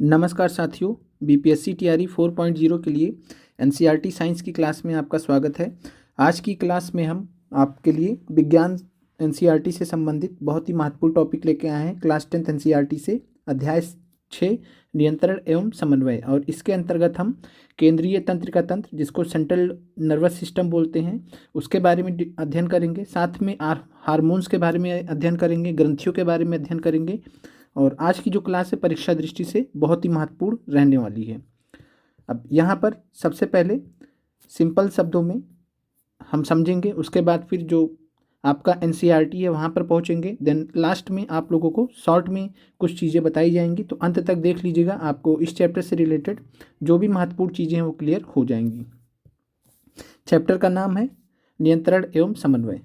नमस्कार साथियों, BPSC TRE 4.0 के लिए एनसीईआरटी साइंस की क्लास में आपका स्वागत है। आज की क्लास में हम आपके लिए विज्ञान एनसीईआरटी से संबंधित बहुत ही महत्वपूर्ण टॉपिक लेके आए हैं। क्लास 10th एनसीईआरटी से अध्याय 6 नियंत्रण एवं समन्वय, और इसके अंतर्गत हम केंद्रीय तंत्रिका तंत्र, जिसको सेंट्रल नर्वस सिस्टम बोलते हैं, उसके बारे में अध्ययन करेंगे। साथ में हार्मोन्स के बारे में अध्ययन करेंगे, ग्रंथियों के बारे में अध्ययन करेंगे। और आज की जो क्लास है परीक्षा दृष्टि से बहुत ही महत्वपूर्ण रहने वाली है। अब यहाँ पर सबसे पहले सिंपल शब्दों में हम समझेंगे, उसके बाद फिर जो आपका एनसीईआरटी है वहाँ पर पहुँचेंगे। देन लास्ट में आप लोगों को शॉर्ट में कुछ चीज़ें बताई जाएंगी, तो अंत तक देख लीजिएगा, आपको इस चैप्टर से रिलेटेड जो भी महत्वपूर्ण चीज़ें हैं वो क्लियर हो जाएंगी। चैप्टर का नाम है नियंत्रण एवं समन्वय।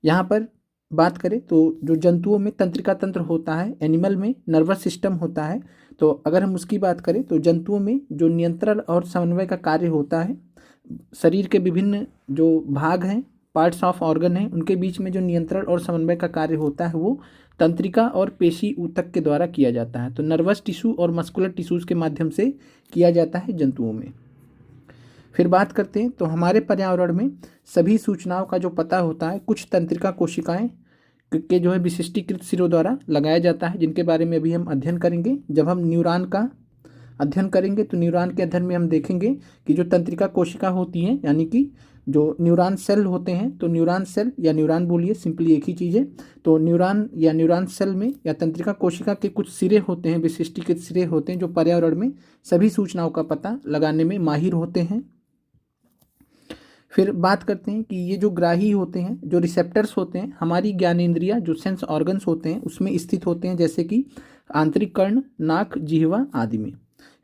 यहाँ पर बात करें तो जो जंतुओं में तंत्रिका तंत्र होता है, एनिमल में नर्वस सिस्टम होता है, तो अगर हम उसकी बात करें तो जंतुओं में जो नियंत्रण और समन्वय का कार्य होता है, शरीर के विभिन्न जो भाग हैं, पार्ट्स ऑफ ऑर्गन हैं, उनके बीच में जो नियंत्रण और समन्वय का कार्य होता है वो तंत्रिका और पेशी ऊतक के द्वारा किया जाता है। तो नर्वस टिश्यू और मस्कुलर टिश्यूज़ के माध्यम से किया जाता है जंतुओं में। फिर बात करते हैं तो हमारे पर्यावरण में सभी सूचनाओं का जो पता होता है कुछ तंत्रिका कोशिकाएं के जो है विशिष्टीकृत सिरों द्वारा लगाया जाता है, जिनके बारे में अभी हम अध्ययन करेंगे। जब हम न्यूरॉन का अध्ययन करेंगे तो न्यूरॉन के अध्ययन में हम देखेंगे कि जो तंत्रिका कोशिका होती हैं, यानी कि जो न्यूरॉन सेल होते हैं, तो न्यूरॉन सेल या न्यूरॉन बोलिए, सिंपली एक ही चीज़ है। तो न्यूरॉन या न्यूरॉन सेल में या तंत्रिका कोशिका के कुछ सिरे होते हैं, विशिष्टीकृत सिरे होते हैं, जो पर्यावरण में सभी सूचनाओं का पता लगाने में माहिर होते हैं। फिर बात करते हैं कि ये जो ग्राही होते हैं, जो रिसेप्टर्स होते हैं, हमारी ज्ञानेंद्रिया जो सेंस ऑर्गन्स होते हैं उसमें स्थित होते हैं, जैसे कि आंतरिक कर्ण, नाक, जिह्वा आदि में।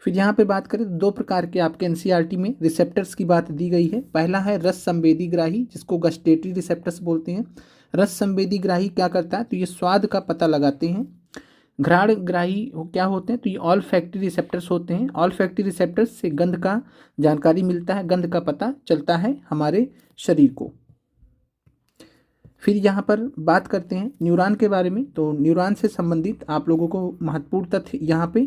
फिर यहाँ पे बात करें तो दो प्रकार के आपके एनसीईआरटी में रिसेप्टर्स की बात दी गई है। पहला है रस संवेदी ग्राही, जिसको गस्टेटरी रिसेप्टर्स बोलते हैं। रस संवेदी ग्राही क्या करता है, तो ये स्वाद का पता लगाते हैं। घ्राण ग्राही क्या होते हैं, तो ये ऑल फैक्ट्री रिसेप्टर्स होते हैं। ऑल फैक्ट्री रिसेप्टर्स से गंध का जानकारी मिलता है, गंध का पता चलता है हमारे शरीर को। फिर यहाँ पर बात करते हैं न्यूरॉन के बारे में। तो न्यूरॉन से संबंधित आप लोगों को महत्वपूर्ण तथ्य यहाँ पे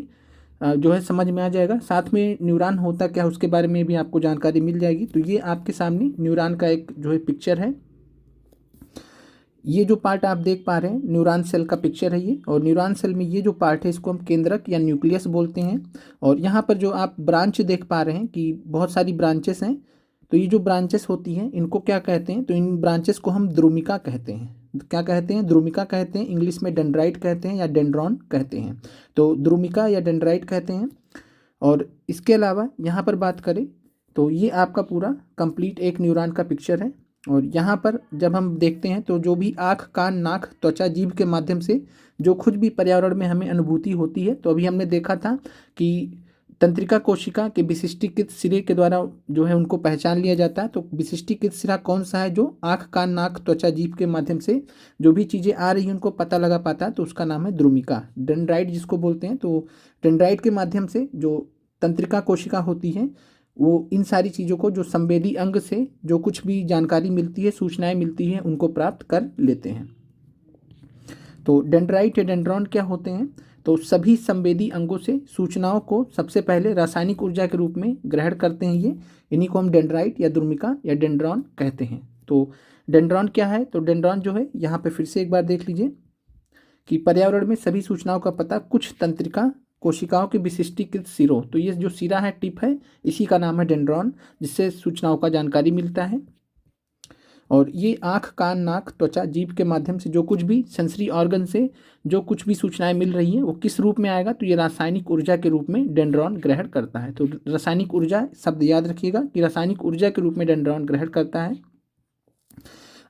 जो है समझ में आ जाएगा। साथ में न्यूरॉन होता क्या उसके बारे में भी आपको जानकारी मिल जाएगी। तो ये आपके सामने न्यूरॉन का एक जो है पिक्चर है। ये जो पार्ट आप देख पा रहे हैं न्यूरॉन सेल का पिक्चर है ये, और न्यूरॉन सेल में ये जो पार्ट है इसको हम केंद्रक या न्यूक्लियस बोलते हैं। और यहाँ पर जो आप ब्रांच देख पा रहे हैं कि बहुत सारी ब्रांचेस हैं, तो ये जो ब्रांचेस होती हैं इनको क्या कहते हैं, तो इन ब्रांचेस को हम द्रुमिका कहते हैं। क्या कहते हैं, द्रुमिका कहते हैं। इंग्लिश में डेंड्राइट कहते हैं या डेंड्रॉन कहते हैं। तो द्रुमिका या डेंड्राइट कहते हैं। और इसके अलावा यहाँ पर बात करें तो ये आपका पूरा कंप्लीट एक न्यूरॉन का पिक्चर है। और यहाँ पर जब हम देखते हैं तो जो भी आँख, कान, नाक, त्वचा, जीभ के माध्यम से जो कुछ भी पर्यावरण में हमें अनुभूति होती है, तो अभी हमने देखा था कि तंत्रिका कोशिका के विशिष्टीकृत सिरे के द्वारा जो है उनको पहचान लिया जाता है। तो विशिष्टीकृत सिरा कौन सा है जो आँख, कान, नाक, त्वचा, जीभ के माध्यम से जो भी चीज़ें आ रही हैं उनको पता लगा पाता है, तो उसका नाम है द्रुमिका, डेंड्राइट जिसको बोलते हैं। तो डेंड्राइट के माध्यम से जो तंत्रिका कोशिका होती है वो इन सारी चीज़ों को, जो संवेदी अंग से जो कुछ भी जानकारी मिलती है, सूचनाएं मिलती हैं, उनको प्राप्त कर लेते हैं। तो डेंड्राइट या डेंड्रॉन क्या होते हैं, तो सभी संवेदी अंगों से सूचनाओं को सबसे पहले रासायनिक ऊर्जा के रूप में ग्रहण करते हैं ये। इन्हीं को हम डेंड्राइट या द्रुमिका या डेंड्रॉन कहते हैं। तो डेंड्रॉन क्या है, तो डेंड्रॉन जो है यहाँ पे फिर से एक बार देख लीजिए कि पर्यावरण में सभी सूचनाओं का पता कुछ तंत्रिका कोशिकाओं के विशिष्टीकृत सिरों, तो ये जो सिरा है, टिप है, इसी का नाम है डेंड्रॉन, जिससे सूचनाओं का जानकारी मिलता है। और ये आँख, कान, नाक, त्वचा, जीभ के माध्यम से जो कुछ भी सेंसरी ऑर्गन से जो कुछ भी सूचनाएं मिल रही हैं वो किस रूप में आएगा, तो ये रासायनिक ऊर्जा के रूप में डेंड्रॉन ग्रहण करता है। तो रासायनिक ऊर्जा शब्द याद रखिएगा कि रासायनिक ऊर्जा के रूप में डेंड्रॉन ग्रहण करता है।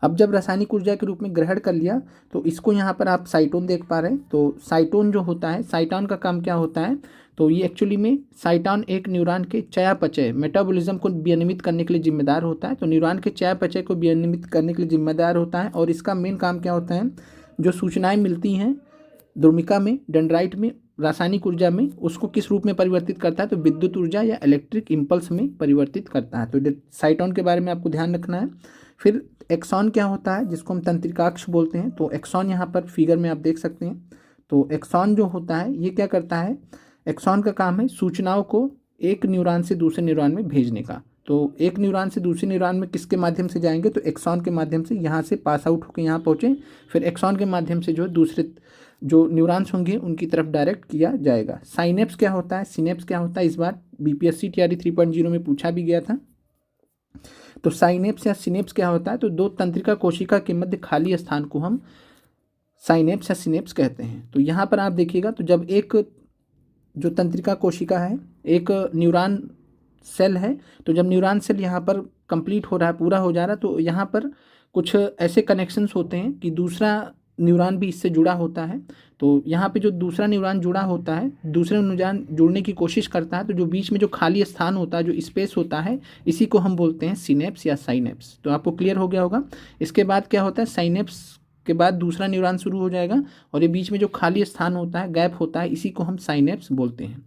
अब जब रासायनिक ऊर्जा के रूप में ग्रहण कर लिया तो इसको यहाँ पर आप साइटोन देख पा रहे हैं। तो साइटोन जो होता है, साइटोन का काम क्या होता है, तो ये एक्चुअली में साइटोन एक न्यूरॉन के चयापचय, मेटाबॉलिज्म को विनियमित करने के लिए जिम्मेदार होता है। तो न्यूरॉन के चयापचय को विनियमित करने के लिए जिम्मेदार होता है। और इसका मेन काम क्या होता है, जो सूचनाएं मिलती हैं द्रुमिका में, डेंड्राइट में, रासायनिक ऊर्जा में, उसको किस रूप में परिवर्तित करता है, तो विद्युत ऊर्जा या इलेक्ट्रिक इम्पल्स में परिवर्तित करता है। तो साइटोन के बारे में आपको ध्यान रखना है। फिर एक्सॉन क्या होता है, जिसको हम तंत्रिकाक्ष बोलते हैं। तो एक्सॉन यहाँ पर फिगर में आप देख सकते हैं। तो एक्सॉन जो होता है ये क्या करता है, एक्सॉन का काम है सूचनाओं को एक न्यूरॉन से दूसरे न्यूरॉन में भेजने का। तो एक न्यूरॉन से दूसरे न्यूरॉन में किसके माध्यम से जाएंगे, तो एक्सॉन के माध्यम से। यहाँ से पास आउट होकर यहाँ पहुँचे, फिर एक्सॉन के माध्यम से जो है दूसरे जो न्यूरॉन्स होंगे उनकी तरफ डायरेक्ट किया जाएगा। साइनेप्स क्या होता है, सिनेप्स क्या होता है, इस बार बीपीएससी टीआरई 3.0 में पूछा भी गया था। तो साइनेप्स या सिनेप्स क्या होता है, तो दो तंत्रिका कोशिका के मध्य खाली स्थान को हम साइनेप्स या सिनेप्स कहते हैं। तो यहाँ पर आप देखिएगा, तो जब एक जो तंत्रिका कोशिका है, एक न्यूरॉन सेल है, तो जब न्यूरॉन सेल यहाँ पर कंप्लीट हो रहा है, पूरा हो जा रहा है, तो यहाँ पर कुछ ऐसे कनेक्शंस होते हैं कि दूसरा न्यूरॉन भी इससे जुड़ा होता है। तो यहाँ पे जो दूसरा न्यूरॉन जुड़ा होता है, दूसरे न्यूरॉन जुड़ने की कोशिश करता है, तो जो बीच में जो खाली स्थान होता है, जो स्पेस होता है, इसी को हम बोलते हैं सिनेप्स या साइनेप्स। तो आपको क्लियर हो गया होगा। इसके बाद क्या होता है, साइनेप्स के बाद दूसरा न्यूरॉन शुरू हो जाएगा और ये बीच में जो खाली स्थान होता है, गैप होता है, इसी को हम साइनेप्स बोलते हैं।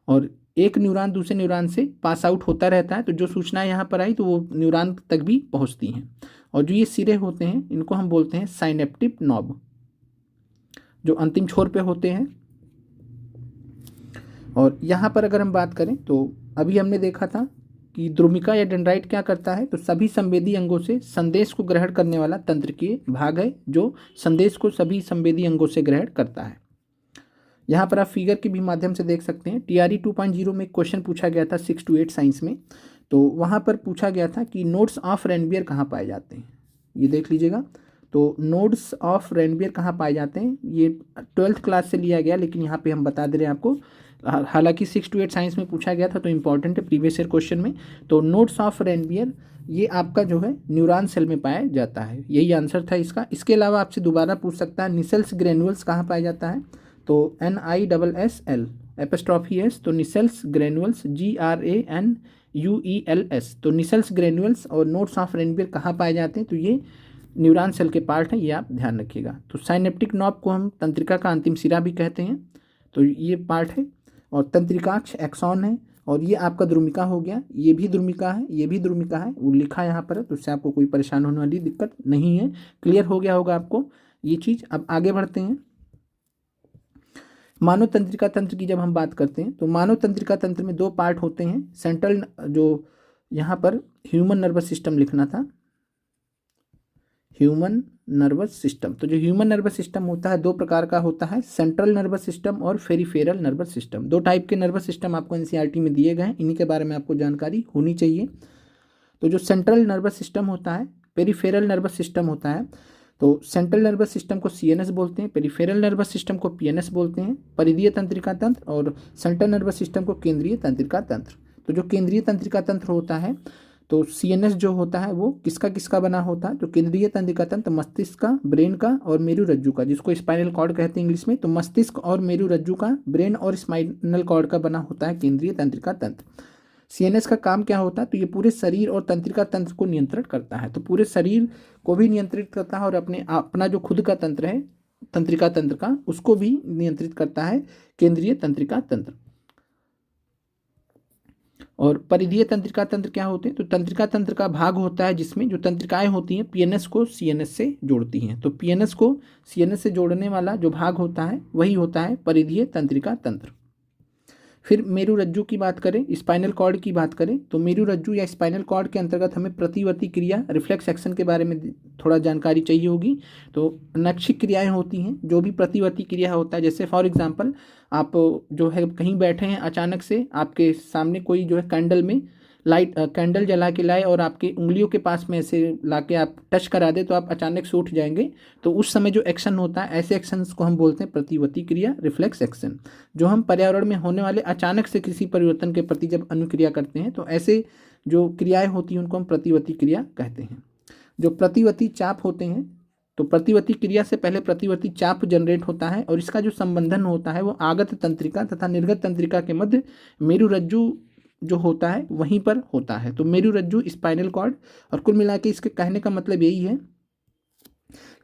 और एक न्यूरॉन दूसरे न्यूरॉन से पास आउट होता रहता है, तो जो सूचना यहाँ पर आई तो वो न्यूरॉन तक भी पहुँचती हैं। और जो ये सिरे होते हैं इनको हम बोलते हैं साइनेप्टिक नॉब, जो अंतिम छोर पे होते हैं। और यहाँ पर अगर हम बात करें तो अभी हमने देखा था कि द्रुमिका या डेंड्राइट क्या करता है, तो सभी संवेदी अंगों से संदेश को ग्रहण करने वाला तंत्रिकीय भाग है, जो संदेश को सभी संवेदी अंगों से ग्रहण करता है। यहाँ पर आप फिगर के भी माध्यम से देख सकते हैं। टीआरई 2.0 में क्वेश्चन पूछा गया था 6 to 8 साइंस में, तो वहाँ पर पूछा गया था कि नोड्स ऑफ रेनबियर कहाँ पाए जाते हैं, ये देख लीजिएगा। तो नोड्स ऑफ रेनबियर कहाँ पाए जाते हैं, ये 12th क्लास से लिया गया, लेकिन यहाँ पे हम बता दे रहे हैं आपको। हालांकि 6 to 8 साइंस में पूछा गया था, तो इंपॉर्टेंट है प्रीवियस ईयर क्वेश्चन में। तो नोड्स ऑफ रेनबियर ये आपका जो है न्यूरॉन सेल में पाया जाता है, यही आंसर था इसका। इसके अलावा आपसे दोबारा पूछ सकता है निसेल्स ग्रेन्यूल्स कहाँ पाया जाता है, तो NISSL एपोस्ट्रॉफी एस, तो निसेल्स ग्रेन्यूल्स GRANUELS। तो निसेल्स ग्रेन्यूल्स और नोड्स ऑफ रेनबियर कहाँ पाए जाते हैं, तो ये न्यूरॉन सेल के पार्ट हैं, ये आप ध्यान रखिएगा। तो साइनेप्टिक नॉब को हम तंत्रिका का अंतिम सिरा भी कहते हैं, तो ये पार्ट है। और तंत्रिकाक्ष एक्सॉन है, और ये आपका द्रुमिका हो गया, ये भी द्रुमिका है, ये भी द्रुमिका है, वो लिखा यहाँ पर है, तो उससे आपको कोई परेशान होने वाली दिक्कत नहीं है। क्लियर हो गया होगा आपको ये चीज़। अब आगे बढ़ते हैं। मानव तंत्रिका तंत्र की जब हम बात करते हैं, तो मानव तंत्रिका तंत्र में दो पार्ट होते हैं। सेंट्रल, जो यहाँ पर ह्यूमन नर्वस सिस्टम लिखना था, ह्यूमन नर्वस सिस्टम। तो जो ह्यूमन नर्वस सिस्टम होता है दो प्रकार का होता है, सेंट्रल नर्वस सिस्टम और फेरिफेरल नर्वस सिस्टम। दो टाइप के नर्वस सिस्टम आपको एनसीईआरटी में दिए गए हैं, इन्हीं के बारे में आपको जानकारी होनी चाहिए। तो जो सेंट्रल नर्वस सिस्टम होता है, पेरिफेरल नर्वस सिस्टम होता है, तो सेंट्रल नर्वस सिस्टम को CNS बोलते हैं, पेरिफेरल नर्वस सिस्टम को PNS बोलते हैं, परिधीय तंत्रिका तंत्र, और सेंट्रल नर्वस सिस्टम को केंद्रीय तंत्रिका तंत्र। तो जो केंद्रीय तंत्रिका तंत्र होता है, तो CNS जो होता है वो किसका किसका बना होता है, तो केंद्रीय तंत्रिका तंत्र मस्तिष्क का, ब्रेन का और मेरुरज्जु का, जिसको स्पाइनल कॉर्ड कहते हैं इंग्लिश में। तो मस्तिष्क और मेरुरज्जु का, ब्रेन और स्पाइनल कॉर्ड का बना होता है केंद्रीय तंत्रिका तंत्र। CNS का काम क्या होता है, तो ये पूरे शरीर और तंत्रिका तंत्र को नियंत्रित करता है, तो पूरे शरीर को भी नियंत्रित करता है और अपना जो खुद का तंत्र है तंत्रिका तंत्र का, उसको भी नियंत्रित करता है केंद्रीय तंत्रिका तंत्र। और परिधीय तंत्रिका तंत्र क्या होते हैं, तो तंत्रिका तंत्र का भाग होता है जिसमें जो तंत्रिकाएं होती हैं PNS को CNS से जोड़ती हैं। तो PNS को CNS से जोड़ने वाला जो भाग होता है वही होता है परिधीय तंत्रिका तंत्र। फिर मेरुरज्जु की बात करें, स्पाइनल कॉर्ड की बात करें, तो मेरुरज्जु या स्पाइनल कॉर्ड के अंतर्गत हमें प्रतिवर्ती क्रिया, रिफ्लेक्स एक्शन के बारे में थोड़ा जानकारी चाहिए होगी। तो नैक्षिक क्रियाएं होती हैं, जो भी प्रतिवर्ती क्रिया होता है, जैसे फॉर एग्जांपल आप जो है कहीं बैठे हैं, अचानक से आपके सामने कोई जो है कैंडल में कैंडल जला के लाए और आपकी उंगलियों के पास में ऐसे ला के आप टच करा दे, तो आप अचानक से उठ जाएंगे। तो उस समय जो एक्शन होता है, ऐसे एक्शंस को हम बोलते हैं प्रतिवर्ती क्रिया, रिफ्लेक्स एक्शन। जो हम पर्यावरण में होने वाले अचानक से किसी परिवर्तन के प्रति जब अनुक्रिया करते हैं, तो ऐसे जो क्रियाएं होती हैं उनको हम प्रतिवर्ती क्रिया कहते हैं। जो प्रतिवर्ती चाप होते हैं, तो प्रतिवर्ती क्रिया से पहले प्रतिवर्ती चाप जनरेट होता है, और इसका जो संबंधन होता है वो आगत तंत्रिका तथा निर्गत तंत्रिका के मध्य मेरुरज्जु जो होता है वहीं पर होता है। तो मेरुरज्जु, स्पाइनल कॉर्ड, और कुल मिला के इसके कहने का मतलब यही है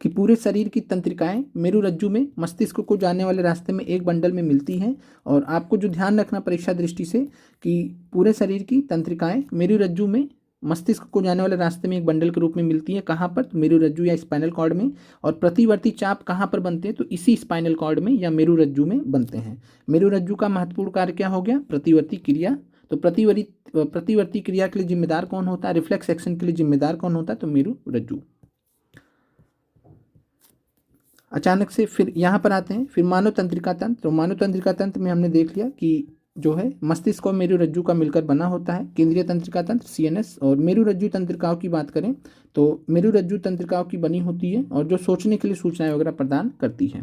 कि पूरे शरीर की तंत्रिकाएं मेरुरज्जु में मस्तिष्क को जाने वाले रास्ते में एक बंडल में मिलती हैं। और आपको जो ध्यान रखना परीक्षा दृष्टि से, कि पूरे शरीर की तंत्रिकाएं मेरुरज्जु में मस्तिष्क को जाने वाले रास्ते में एक बंडल के रूप में मिलती है। कहाँ पर? तो मेरुरज्जु या स्पाइनल कॉर्ड में। और प्रतिवर्ती चाप कहाँ पर बनते हैं? तो इसी स्पाइनल कॉर्ड में या मेरुरज्जु में बनते हैं। मेरुरज्जु का महत्वपूर्ण कार्य क्या हो गया? प्रतिवर्ती क्रिया। तो प्रतिवर्ती क्रिया के लिए जिम्मेदार कौन होता है? रिफ्लेक्स एक्शन के लिए जिम्मेदार कौन होता है? तो मेरुरज्जु। अचानक से फिर यहाँ पर आते हैं, फिर मानव तंत्रिका तंत्र। तो मानव तंत्रिका तंत्र में हमने देख लिया कि जो है मस्तिष्क और मेरुरज्जु का मिलकर बना होता है केंद्रीय तंत्रिका तंत्र CNS। और मेरुरज्जु तंत्रिकाओं की बात करें तो मेरुरज्जु तंत्रिकाओं की बनी होती है और जो सोचने के लिए सूचनाएं वगैरह प्रदान करती है।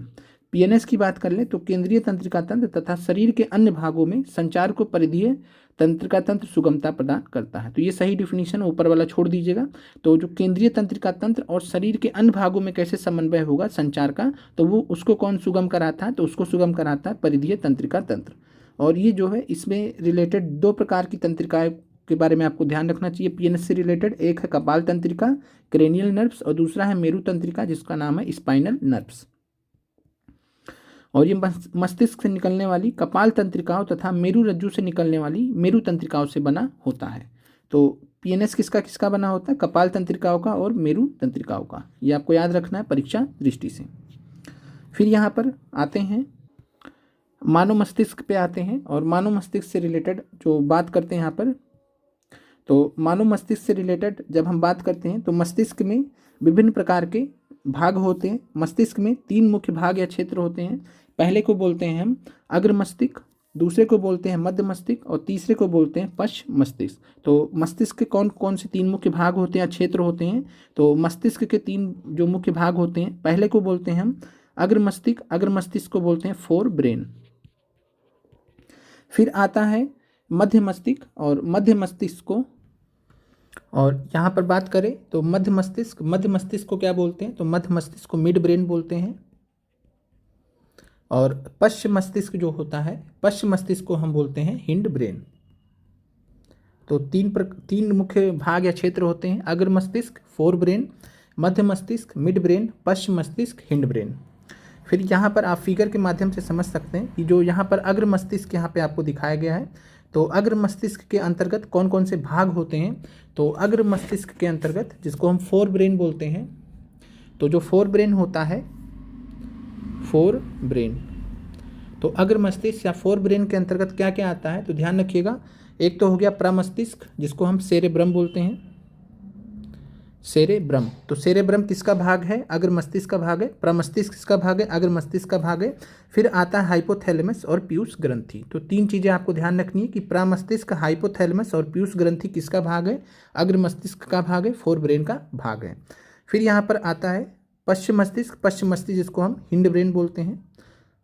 PNS की बात कर लें तो केंद्रीय तंत्रिका तंत्र तथा शरीर के अन्य भागों में संचार को परिधीय तंत्रिका तंत्र सुगमता प्रदान करता है। तो ये सही डिफिनीशन ऊपर वाला छोड़ दीजिएगा। तो जो केंद्रीय तंत्रिका तंत्र और शरीर के अन्य भागों में कैसे समन्वय होगा संचार का, तो वो उसको कौन सुगम कराता है? तो उसको सुगम कराता है परिधीय तंत्रिका तंत्र। और ये जो है इसमें रिलेटेड दो प्रकार की तंत्रिकाएं के बारे में आपको ध्यान रखना चाहिए PNS से रिलेटेड। एक है कपाल तंत्रिका क्रेनियल नर्व्स और दूसरा है मेरु तंत्रिका जिसका नाम है स्पाइनल नर्व्स। और ये मस्तिष्क से निकलने वाली कपाल तंत्रिकाओं तथा मेरुरज्जु से निकलने वाली मेरु तंत्रिकाओं से बना होता है। तो PNS किसका किसका बना होता है? कपाल तंत्रिकाओं का और मेरु तंत्रिकाओं का। ये आपको याद रखना है परीक्षा दृष्टि से। फिर यहाँ पर आते हैं मानव मस्तिष्क पे आते हैं और मानव मस्तिष्क से रिलेटेड जो बात करते हैं यहाँ पर, तो मानव मस्तिष्क से रिलेटेड जब हम बात करते हैं तो मस्तिष्क में विभिन्न प्रकार के भाग होते हैं। मस्तिष्क में 3 मुख्य भाग या क्षेत्र होते हैं। पहले को बोलते हैं हम अग्र मस्तिष्क, दूसरे को बोलते हैं मध्य मस्तिष्क और तीसरे को बोलते हैं पश्च मस्तिष्क। तो मस्तिष्क के कौन कौन से 3 मुख्य भाग होते हैं या क्षेत्र होते हैं? तो मस्तिष्क के 3 जो मुख्य भाग होते हैं, पहले को बोलते हैं हम अग्र मस्तिष्क। अग्र मस्तिष्क को बोलते हैं फोर ब्रेन। फिर आता है मध्य मस्तिष्क और मध्य मस्तिष्क को, और यहाँ पर बात करें तो मध्य मस्तिष्क को क्या बोलते हैं? तो मध्य मस्तिष्क को मिड ब्रेन बोलते हैं। और पश्च मस्तिष्क जो होता है, पश्च मस्तिष्क को हम बोलते हैं हिंड ब्रेन। तो 3 मुख्य भाग या क्षेत्र होते हैं, अग्र मस्तिष्क फोर ब्रेन, मध्य मस्तिष्क मिड ब्रेन, पश्च मस्तिष्क हिंड ब्रेन। फिर यहाँ पर आप फिगर के माध्यम से समझ सकते हैं कि जो यहाँ पर अग्र मस्तिष्क यहाँ पे आपको दिखाया गया है, तो अग्र मस्तिष्क के अंतर्गत कौन कौन से भाग होते हैं? तो अग्र मस्तिष्क के अंतर्गत जिसको हम फोर ब्रेन बोलते हैं, तो जो फोर ब्रेन होता है, फोर ब्रेन, तो अग्र मस्तिष्क या फोर ब्रेन के अंतर्गत क्या क्या आता है? तो ध्यान रखिएगा, एक तो हो गया प्रमस्तिष्क जिसको हम सेरेब्रम बोलते हैं, सेरेब्रम। तो सेरेब्रम किसका भाग है? अग्र मस्तिष्क का भाग है। प्रमस्तिष्क किसका भाग है? अग्र मस्तिष्क का भाग है। फिर आता है हाइपोथैलेमस और पीयूष ग्रंथि। तो 3 चीज़ें आपको ध्यान रखनी है कि प्रमस्तिष्क, हाइपोथैलेमस और पीयूष ग्रंथि किसका भाग है? अग्र मस्तिष्क का भाग है, फोर ब्रेन का भाग है। फिर यहाँ पर आता है पश्चिम मस्तिष्क जिसको हम हिंड ब्रेन बोलते हैं।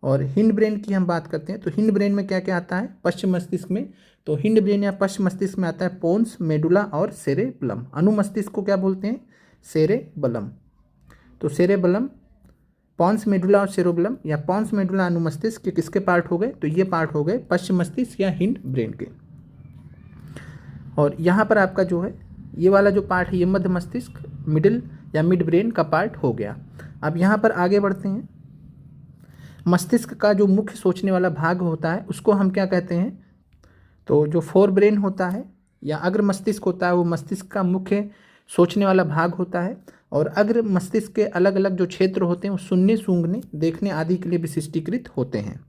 और हिंड ब्रेन की हम बात करते हैं तो हिंड ब्रेन में क्या क्या आता है पश्चिम मस्तिष्क में? तो हिंड ब्रेन या पश्चिम मस्तिष्क में आता है पोन्स, मेडुला और सेरेबलम। अनुमस्तिष्क को क्या बोलते हैं? सेरेबलम। तो सेरेबलम, पॉन्स, मेडुला और सेरेबलम या पॉन्स, मेडुला, अनुमस्तिष्क के किसके पार्ट हो गए? तो ये पार्ट हो गए पश्चिम मस्तिष्क या हिंड ब्रेन के। और यहाँ पर आपका जो है ये वाला जो पार्ट है ये मध्य मस्तिष्क, मिडिल या मिड ब्रेन का पार्ट हो गया। अब यहाँ पर आगे बढ़ते हैं। मस्तिष्क का जो मुख्य सोचने वाला भाग होता है उसको हम क्या कहते हैं? तो जो फोर ब्रेन होता है या अग्र मस्तिष्क होता है वो मस्तिष्क का मुख्य सोचने वाला भाग होता है। और अग्र मस्तिष्क के अलग अलग जो क्षेत्र होते हैं वो सुनने, सूंघने, देखने आदि के लिए विशिष्टीकृत होते हैं।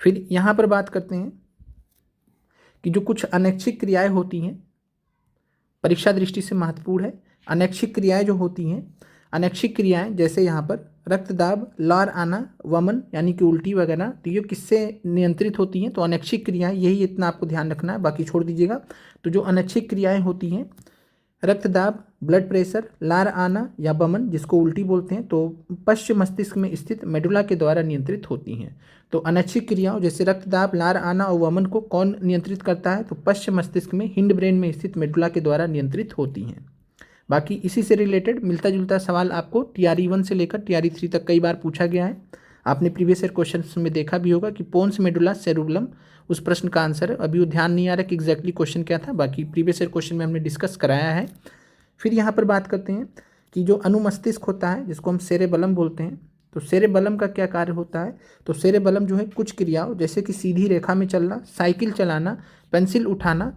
फिर यहाँ पर बात करते हैं कि जो कुछ अनैच्छिक क्रियाएं होती हैं, परीक्षा दृष्टि से महत्वपूर्ण है। अनैच्छिक क्रियाएं जो होती हैं, अनैच्छिक क्रियाएं जैसे यहाँ पर रक्तदाब, लार आना, वमन यानी कि उल्टी वगैरह, तो ये किससे नियंत्रित होती हैं? तो अनैच्छिक क्रियाएं, यही इतना आपको ध्यान रखना है, बाकी छोड़ दीजिएगा। तो जो अनैच्छिक क्रियाएं होती हैं, रक्तदाब, ब्लड प्रेशर, लार आना या वमन जिसको उल्टी बोलते हैं, तो पश्चिम मस्तिष्क में स्थित मेडुला के द्वारा नियंत्रित होती हैं। तो अनैच्छिक क्रियाओं जैसे रक्तदाब, लार आना और वमन को कौन नियंत्रित करता है? तो पश्चिम मस्तिष्क में हिंड ब्रेन में स्थित मेडुला के द्वारा नियंत्रित होती हैं। बाकी इसी से रिलेटेड मिलता जुलता सवाल आपको TRE 1 से लेकर TRE 3 तक कई बार पूछा गया है। आपने प्रीवियस ईयर क्वेश्चन में देखा भी होगा कि पोन्स, मेडुला, सेरुबलम, उस प्रश्न का आंसर है। अभी वो ध्यान नहीं आ रहा कि एग्जैक्टली क्वेश्चन क्या था, बाकी प्रीवियस ईयर क्वेश्चन में हमने डिस्कस कराया है। फिर यहाँ पर बात करते हैं कि जो अनुमस्तिष्क होता है जिसको हम सेरेबलम बोलते हैं, तो सेरेबलम का क्या कार्य होता है? तो सेरेबलम जो है कुछ क्रियाओं जैसे कि सीधी रेखा में चलना, साइकिल चलाना, पेंसिल उठाना,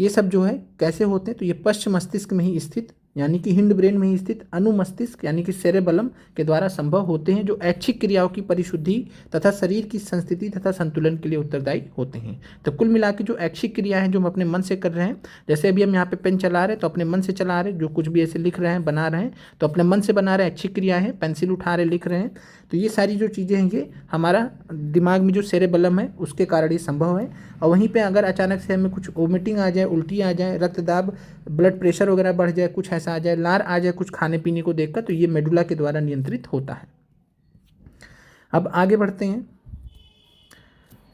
ये सब जो है कैसे होते हैं, तो ये पश्च मस्तिष्क में ही स्थित यानी कि हिंड ब्रेन में ही स्थित अनुमस्तिष्क यानी कि सेरेबलम के द्वारा संभव होते हैं, जो ऐच्छिक क्रियाओं की परिशुद्धि तथा शरीर की संस्थिति तथा संतुलन के लिए उत्तरदायी होते हैं। तो कुल मिला के जो ऐच्छिक क्रिया है जो हम अपने मन से कर रहे हैं, जैसे अभी हम यहाँ पे पेन चला रहे हैं तो अपने मन से चला रहे हैं, जो कुछ भी ऐसे लिख रहे हैं बना रहे हैं तो अपने मन से बना रहे हैं, ऐच्छिक क्रिया है। पेंसिल उठा रहे लिख रहे हैं, तो ये सारी जो चीज़ें हैं ये हमारा दिमाग में जो सेरेबलम है उसके कारण ये संभव है। और वहीं पे अगर अचानक से हमें कुछ वोमिटिंग आ जाए, उल्टी आ जाए, रक्तदाब ब्लड प्रेशर वगैरह बढ़ जाए, कुछ ऐसा आ जाए, लार आ जाए कुछ खाने पीने को देखकर, तो ये मेडुला के द्वारा नियंत्रित होता है। अब आगे बढ़ते हैं,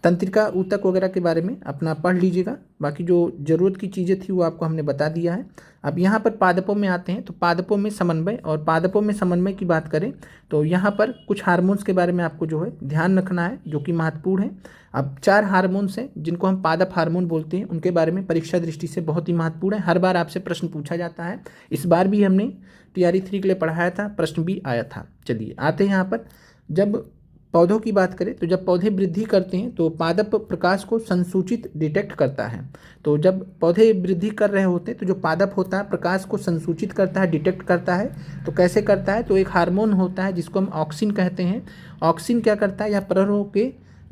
तंत्रिका ऊतक वगैरह के बारे में अपना पढ़ लीजिएगा, बाकी जो ज़रूरत की चीज़ें थी वो आपको हमने बता दिया है। अब यहाँ पर पादपों में आते हैं, तो पादपों में समन्वय, और पादपों में समन्वय की बात करें तो यहाँ पर कुछ हार्मोन्स के बारे में आपको जो है ध्यान रखना है जो कि महत्वपूर्ण है। अब 4 हार्मोन्स हैं जिनको हम पादप हार्मोन बोलते हैं, उनके बारे में परीक्षा दृष्टि से बहुत ही महत्वपूर्ण है। हर बार आपसे प्रश्न पूछा जाता है, इस बार भी हमने TRE 3 के लिए पढ़ाया था, प्रश्न भी आया था। चलिए आते हैं यहाँ पर, जब पौधों की बात करें तो जब पौधे वृद्धि करते हैं तो पादप प्रकाश को संसूचित डिटेक्ट करता है। तो जब पौधे वृद्धि कर रहे होते हैं तो जो पादप होता है प्रकाश को संसूचित करता है, डिटेक्ट करता है। तो कैसे करता है, तो एक हार्मोन होता है जिसको हम ऑक्सिन कहते हैं। ऑक्सिन क्या करता है, यह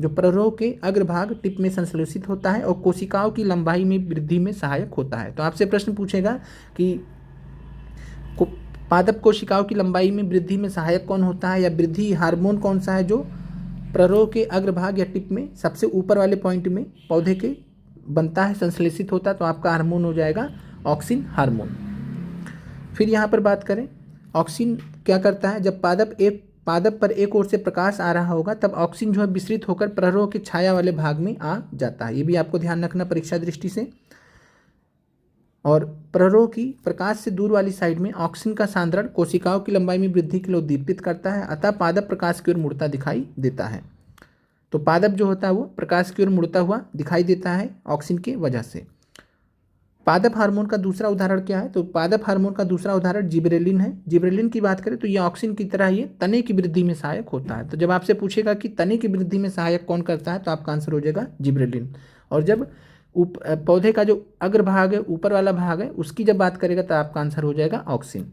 प्ररोह के अग्रभाग टिप में संश्लेषित होता है और कोशिकाओं की लंबाई में वृद्धि में सहायक होता है। तो आपसे प्रश्न पूछेगा कि पादप कोशिकाओं की लंबाई में वृद्धि में सहायक कौन होता है, या वृद्धि हार्मोन कौन सा है जो प्ररोह के अग्रभाग या टिप में सबसे ऊपर वाले पॉइंट में पौधे के बनता है, संश्लेषित होता है, तो आपका हार्मोन हो जाएगा ऑक्सिन हार्मोन। फिर यहाँ पर बात करें, ऑक्सिन क्या करता है, जब पादप पर एक ओर से प्रकाश आ रहा होगा तब ऑक्सिन जो है विसरित होकर प्ररोह के छाया वाले भाग में आ जाता है। ये भी आपको ध्यान रखना परीक्षा दृष्टि से। और प्ररोह की प्रकाश से दूर वाली साइड में ऑक्सिन का सांद्रण कोशिकाओं की लंबाई में वृद्धि के लिए उद्दीपित करता है, अतः पादप प्रकाश की ओर मुड़ता दिखाई देता है। तो पादप जो होता है वो प्रकाश की ओर मुड़ता हुआ दिखाई देता है ऑक्सिन की वजह से। पादप हार्मोन का दूसरा उदाहरण क्या है, तो पादप हार्मोन का दूसरा उदाहरण जिबरेलिन है। जिबरेलिन की बात करें तो ये ऑक्सिन की तरह ये तने की वृद्धि में सहायक होता है। तो जब आपसे पूछेगा कि तने की वृद्धि में सहायक कौन करता है, तो आपका आंसर हो जाएगा जिबरेलिन। और जब पौधे का जो अग्रभाग है, ऊपर वाला भाग है, उसकी जब बात करेगा तो आपका आंसर हो जाएगा ऑक्सिन।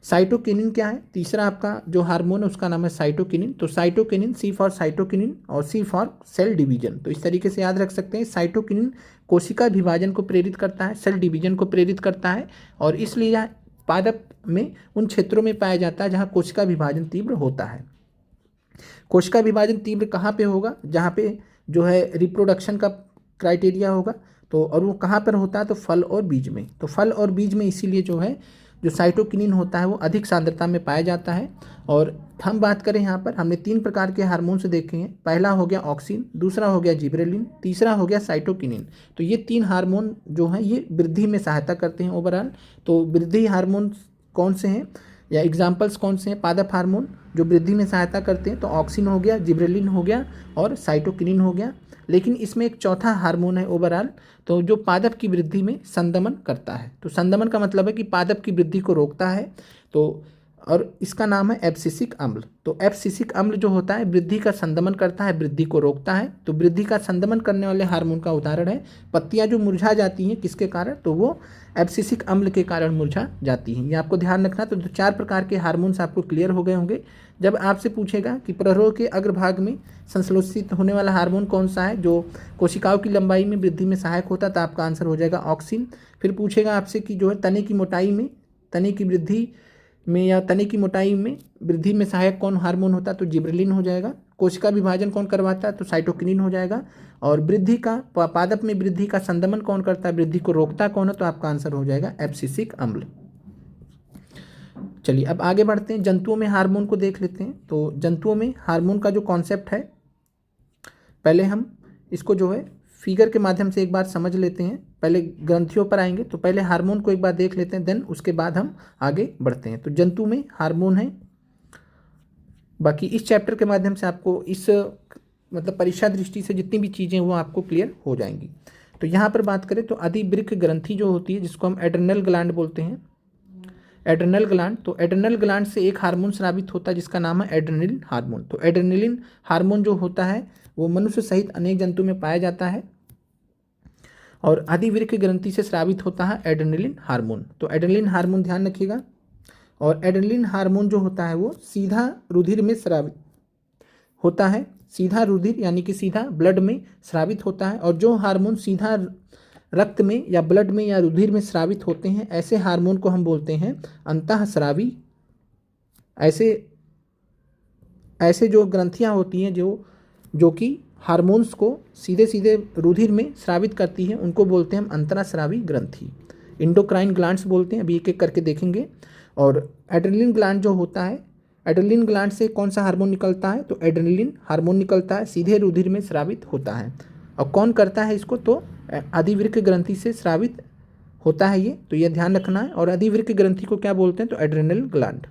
साइटोकिनिन क्या है, तीसरा आपका जो हार्मोन है उसका नाम है साइटोकिनिन। तो साइटोकिनिन, सी फॉर साइटोकिनिन और सी फॉर सेल डिवीजन। तो इस तरीके से याद रख सकते हैं, साइटोकिनिन कोशिका विभाजन को प्रेरित करता है, सेल डिवीजन को प्रेरित करता है, और इसलिए यह पादप में उन क्षेत्रों में पाया जाता है जहाँ कोशिका विभाजन तीव्र होता है। कोशिका विभाजन तीव्र कहाँ पे होगा, जहाँ पे जो है रिप्रोडक्शन का क्राइटेरिया होगा। तो और वो कहाँ पर होता है, तो फल और बीज में। तो फल और बीज में इसीलिए जो है जो साइटोकिनिन होता है वो अधिक सांद्रता में पाया जाता है। और हम बात करें यहाँ पर, हमने 3 प्रकार के हार्मोन्स देखे हैं। पहला हो गया ऑक्सिन, दूसरा हो गया जिबरेलिन, तीसरा हो गया साइटोकिनिन। तो ये 3 हार्मोन जो हैं ये वृद्धि में सहायता करते हैं ओवरऑल। तो वृद्धि हार्मोन कौन से हैं या एग्जाम्पल्स कौन से हैं पादप हार्मोन जो वृद्धि में सहायता करते हैं, तो ऑक्सिन हो गया, जिबरेलिन हो गया और साइटोकिनिन हो गया। लेकिन इसमें एक चौथा हार्मोन है ओवरऑल, तो जो पादप की वृद्धि में संदमन करता है। तो संदमन का मतलब है कि पादप की वृद्धि को रोकता है, तो और इसका नाम है एब्सिसिक अम्ल। तो एब्सिसिक अम्ल जो होता है वृद्धि का संदमन करता है, वृद्धि को रोकता है। तो वृद्धि का संदमन करने वाले हार्मोन का उदाहरण है पत्तियां जो मुरझा जाती हैं, किसके कारण, तो वो एब्सिसिक अम्ल के कारण मुरझा जाती हैं। ये आपको ध्यान रखना। तो 4 प्रकार के हार्मोन्स आपको क्लियर हो गए होंगे। जब आपसे पूछेगा कि प्ररोह के अग्रभाग में संश्लेषित होने वाला हार्मोन कौन सा है जो कोशिकाओं की लंबाई में वृद्धि में सहायक होता है, तो आपका आंसर हो जाएगा ऑक्सिन। फिर पूछेगा आपसे कि जो है तने की मोटाई में, तने की वृद्धि में या तने की मोटाई में वृद्धि में सहायक कौन हार्मोन होता है, तो जिबरेलिन हो जाएगा। कोशिका विभाजन कौन करवाता है, तो साइटोकिनिन हो जाएगा। और वृद्धि का पादप में वृद्धि का संदमन कौन करता है, वृद्धि को रोकता कौन है, तो आपका आंसर हो जाएगा एब्सिसिक अम्ल। चलिए अब आगे बढ़ते हैं, जंतुओं में हार्मोन को देख लेते हैं। तो जंतुओं में हार्मोन का जो कॉन्सेप्ट है, पहले हम इसको जो है फिगर के माध्यम से एक बार समझ लेते हैं। पहले ग्रंथियों पर आएंगे, तो पहले हार्मोन को एक बार देख लेते हैं, देन उसके बाद हम आगे बढ़ते हैं। तो जंतु में हार्मोन है, बाकी इस चैप्टर के माध्यम से आपको इस मतलब परीक्षा दृष्टि से जितनी भी चीज़ें वो आपको क्लियर हो जाएंगी। तो यहाँ पर बात करें तो अधिवृक्क ग्रंथि जो होती है, जिसको हम एड्रेनल ग्लैंड बोलते हैं, एड्रेनल ग्लैंड। तो एड्रेनल ग्लैंड से एक हार्मोन स्रावित होता है जिसका नाम है एड्रेनलिन हार्मोन। तो एड्रेनलिन हार्मोन जो होता है वो मनुष्य सहित अनेक जंतु में पाया जाता है। और अधिवृक्क ग्रंथि से स्रावित होता है एड्रेनलिन हार्मोन। तो एड्रेनलिन हार्मोन ध्यान रखिएगा। और एड्रेनलिन हार्मोन जो होता है वो सीधा रुधिर में स्रावित होता है, सीधा रुधिर यानी कि सीधा ब्लड में स्रावित होता है। और जो हार्मोन सीधा रक्त में या ब्लड में या रुधिर में स्रावित होते हैं, ऐसे हार्मोन को हम बोलते हैं अंतःस्रावी। ऐसे जो ग्रंथियां होती हैं जो कि हार्मोन्स को सीधे सीधे रुधिर में स्रावित करती हैं, उनको बोलते हैं हम अंतःस्रावी ग्रंथि, इंडोक्राइन ग्लैंड्स बोलते हैं। अभी एक एक करके देखेंगे। और एड्रेनलिन ग्लैंड जो होता है, एड्रेनलिन ग्लैंड से कौन सा हार्मोन निकलता है? तो एड्रेनलिन हार्मोन निकलता है, सीधे रुधिर में स्रावित होता है। और कौन करता है इसको? तो अधिवृक्क ग्रंथि से स्रावित होता है ये, तो यह ध्यान रखना है। और अधिवृक्क ग्रंथि को क्या बोलते हैं? तो एड्रेनल ग्लैंड।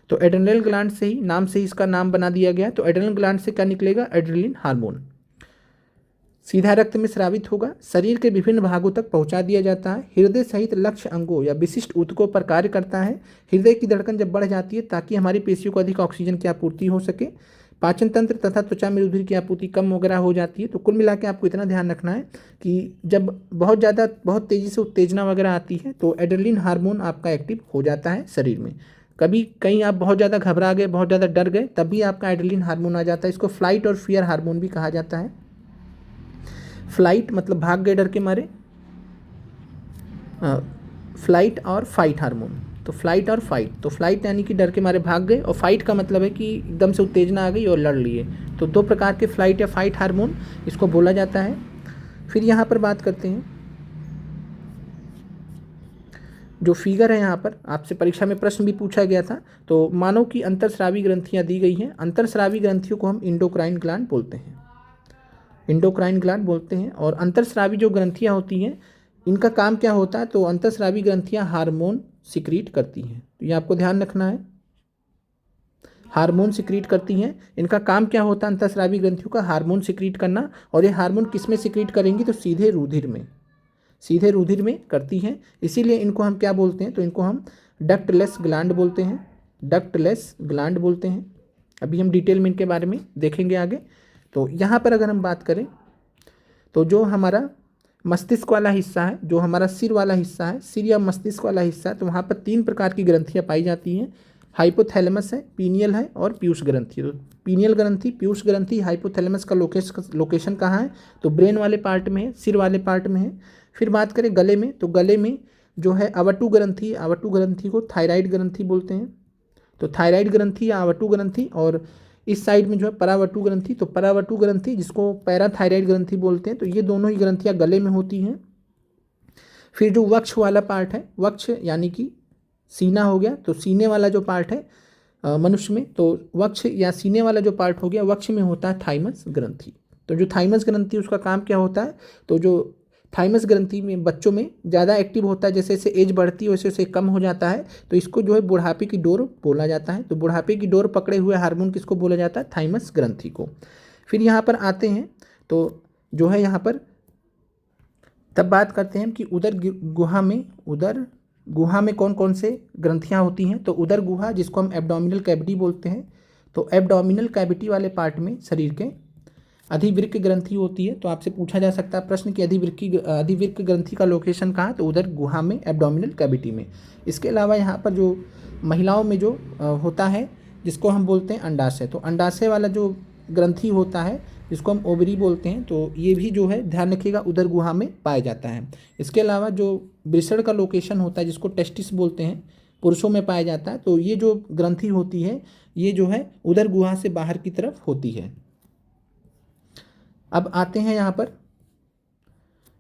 तो एड्रेनल ग्लैंड से ही नाम से ही इसका नाम बना दिया गया। तो एड्रेनल ग्लैंड से क्या निकलेगा? एड्रेनलिन हार्मोन सीधा रक्त में स्रावित होगा, शरीर के विभिन्न भागों तक पहुंचा दिया जाता है, हृदय सहित लक्ष्य अंगों या विशिष्ट ऊतकों पर कार्य करता है। हृदय की धड़कन जब बढ़ जाती है ताकि हमारी पेशियों को अधिक ऑक्सीजन की आपूर्ति हो सके, पाचन तंत्र तथा त्वचा में रुधिर की आपूर्ति कम वगैरह हो जाती है। तो कुल मिला के आपको इतना ध्यान रखना है कि जब बहुत तेज़ी से उत्तेजना वगैरह आती है तो एड्रेनलिन हार्मोन आपका एक्टिव हो जाता है शरीर में। कभी कहीं आप बहुत ज़्यादा घबरा गए, बहुत ज़्यादा डर गए, तब भी आपका एड्रेनलिन हार्मोन आ जाता है। इसको फ्लाइट और फियर हार्मोन भी कहा जाता है। फ्लाइट मतलब भाग गए डर के मारे, फ्लाइट और फाइट हार्मोन। तो फ्लाइट और फाइट, तो फ्लाइट यानी कि डर के मारे भाग गए, और फाइट का मतलब है कि एकदम से उत्तेजना आ गई और लड़ लिए। तो दो प्रकार के फ्लाइट या फाइट हार्मोन इसको बोला जाता है। फिर यहाँ पर बात करते हैं, जो फिगर है यहाँ पर आपसे परीक्षा में प्रश्न भी पूछा गया था। तो मानव की अंतःस्रावी ग्रंथियाँ दी गई हैं। अंतःस्रावी ग्रंथियों को हम इंडोक्राइन ग्लैंड बोलते हैं, इंडोक्राइन ग्लैंड बोलते हैं। और अंतःस्रावी जो ग्रंथियाँ होती हैं, इनका काम क्या होता है? तो अंतःस्रावी ग्रंथियाँ हार्मोन सिक्रीट करती हैं। तो ये आपको ध्यान रखना है, हार्मोन सिक्रीट करती हैं। इनका काम क्या होता है अंतःस्रावी ग्रंथियों का? हार्मोन सिक्रीट करना। और ये हार्मोन किस में सिक्रीट करेंगी? तो सीधे रुधिर में, सीधे रुधिर में करती हैं। इसीलिए इनको हम क्या बोलते हैं? तो इनको हम डक्टलेस ग्लैंड बोलते हैं, डक्टलेस ग्लैंड बोलते हैं। अभी हम डिटेल में इनके बारे में देखेंगे आगे। तो यहाँ पर अगर हम बात करें तो जो हमारा मस्तिष्क वाला हिस्सा है, जो हमारा सिर वाला हिस्सा है, सिर या मस्तिष्क वाला हिस्सा है, तो वहाँ पर 3 प्रकार की ग्रंथियाँ पाई जाती हैं। हाइपोथैलेमस है, पीनियल है और पीयूष ग्रंथि। तो पीनियल ग्रंथि, पीयूष ग्रंथि, हाइपोथैलेमस का लोकेशन कहाँ है? तो ब्रेन वाले पार्ट में है, सिर वाले पार्ट में है। फिर बात करें गले में, तो गले में जो है आवटु ग्रंथि, आवटु ग्रंथि को थायराइड ग्रंथि बोलते हैं। तो थायराइड ग्रंथि या आवटु ग्रंथि। और इस साइड में जो है परावटु ग्रंथि, तो परावटु ग्रंथि जिसको पैराथायराइड ग्रंथि बोलते हैं। तो ये दोनों ही ग्रंथियाँ गले में होती हैं। फिर जो वक्ष वाला पार्ट है, वक्ष यानी कि सीना हो गया, तो सीने वाला जो पार्ट है मनुष्य में, तो वक्ष या सीने वाला जो पार्ट हो गया, वक्ष में होता है थाइमस ग्रंथि। तो जो थाइमस ग्रंथि उसका काम क्या होता है? तो जो थाइमस ग्रंथि में बच्चों में ज़्यादा एक्टिव होता है, जैसे जैसे एज बढ़ती है वैसे वैसे कम हो जाता है। तो इसको जो है बुढ़ापे की डोर बोला जाता है। तो बुढ़ापे की डोर पकड़े हुए हार्मोन किसको बोला जाता है? थाइमस ग्रंथि को। फिर यहाँ पर आते हैं तो जो है यहाँ पर तब बात करते हैं कि उदर गुहा में कौन कौन से ग्रंथियाँ होती हैं। तो उदर गुहा जिसको हम एब्डोमिनल कैविटी बोलते हैं, तो एब्डोमिनल कैविटी वाले पार्ट में शरीर के अधिवृक्क ग्रंथि होती है। तो आपसे पूछा जा सकता है प्रश्न कि अधिवृक्क ग्रंथि का लोकेशन कहाँ? तो उदर गुहा में, एब्डोमिनल कैविटी में। इसके अलावा यहाँ पर जो महिलाओं में जो होता है जिसको हम बोलते हैं अंडाशय, तो अंडाशय वाला जो ग्रंथि होता है जिसको हम ओवरी बोलते हैं, तो ये भी जो है ध्यान रखिएगा उदर गुहा में पाया जाता है। इसके अलावा जो वृषण का लोकेशन होता है जिसको टेस्टिस बोलते हैं, पुरुषों में पाया जाता है। तो ये जो ग्रंथि होती है ये जो है उदर गुहा से बाहर की तरफ होती है। अब आते हैं यहाँ पर,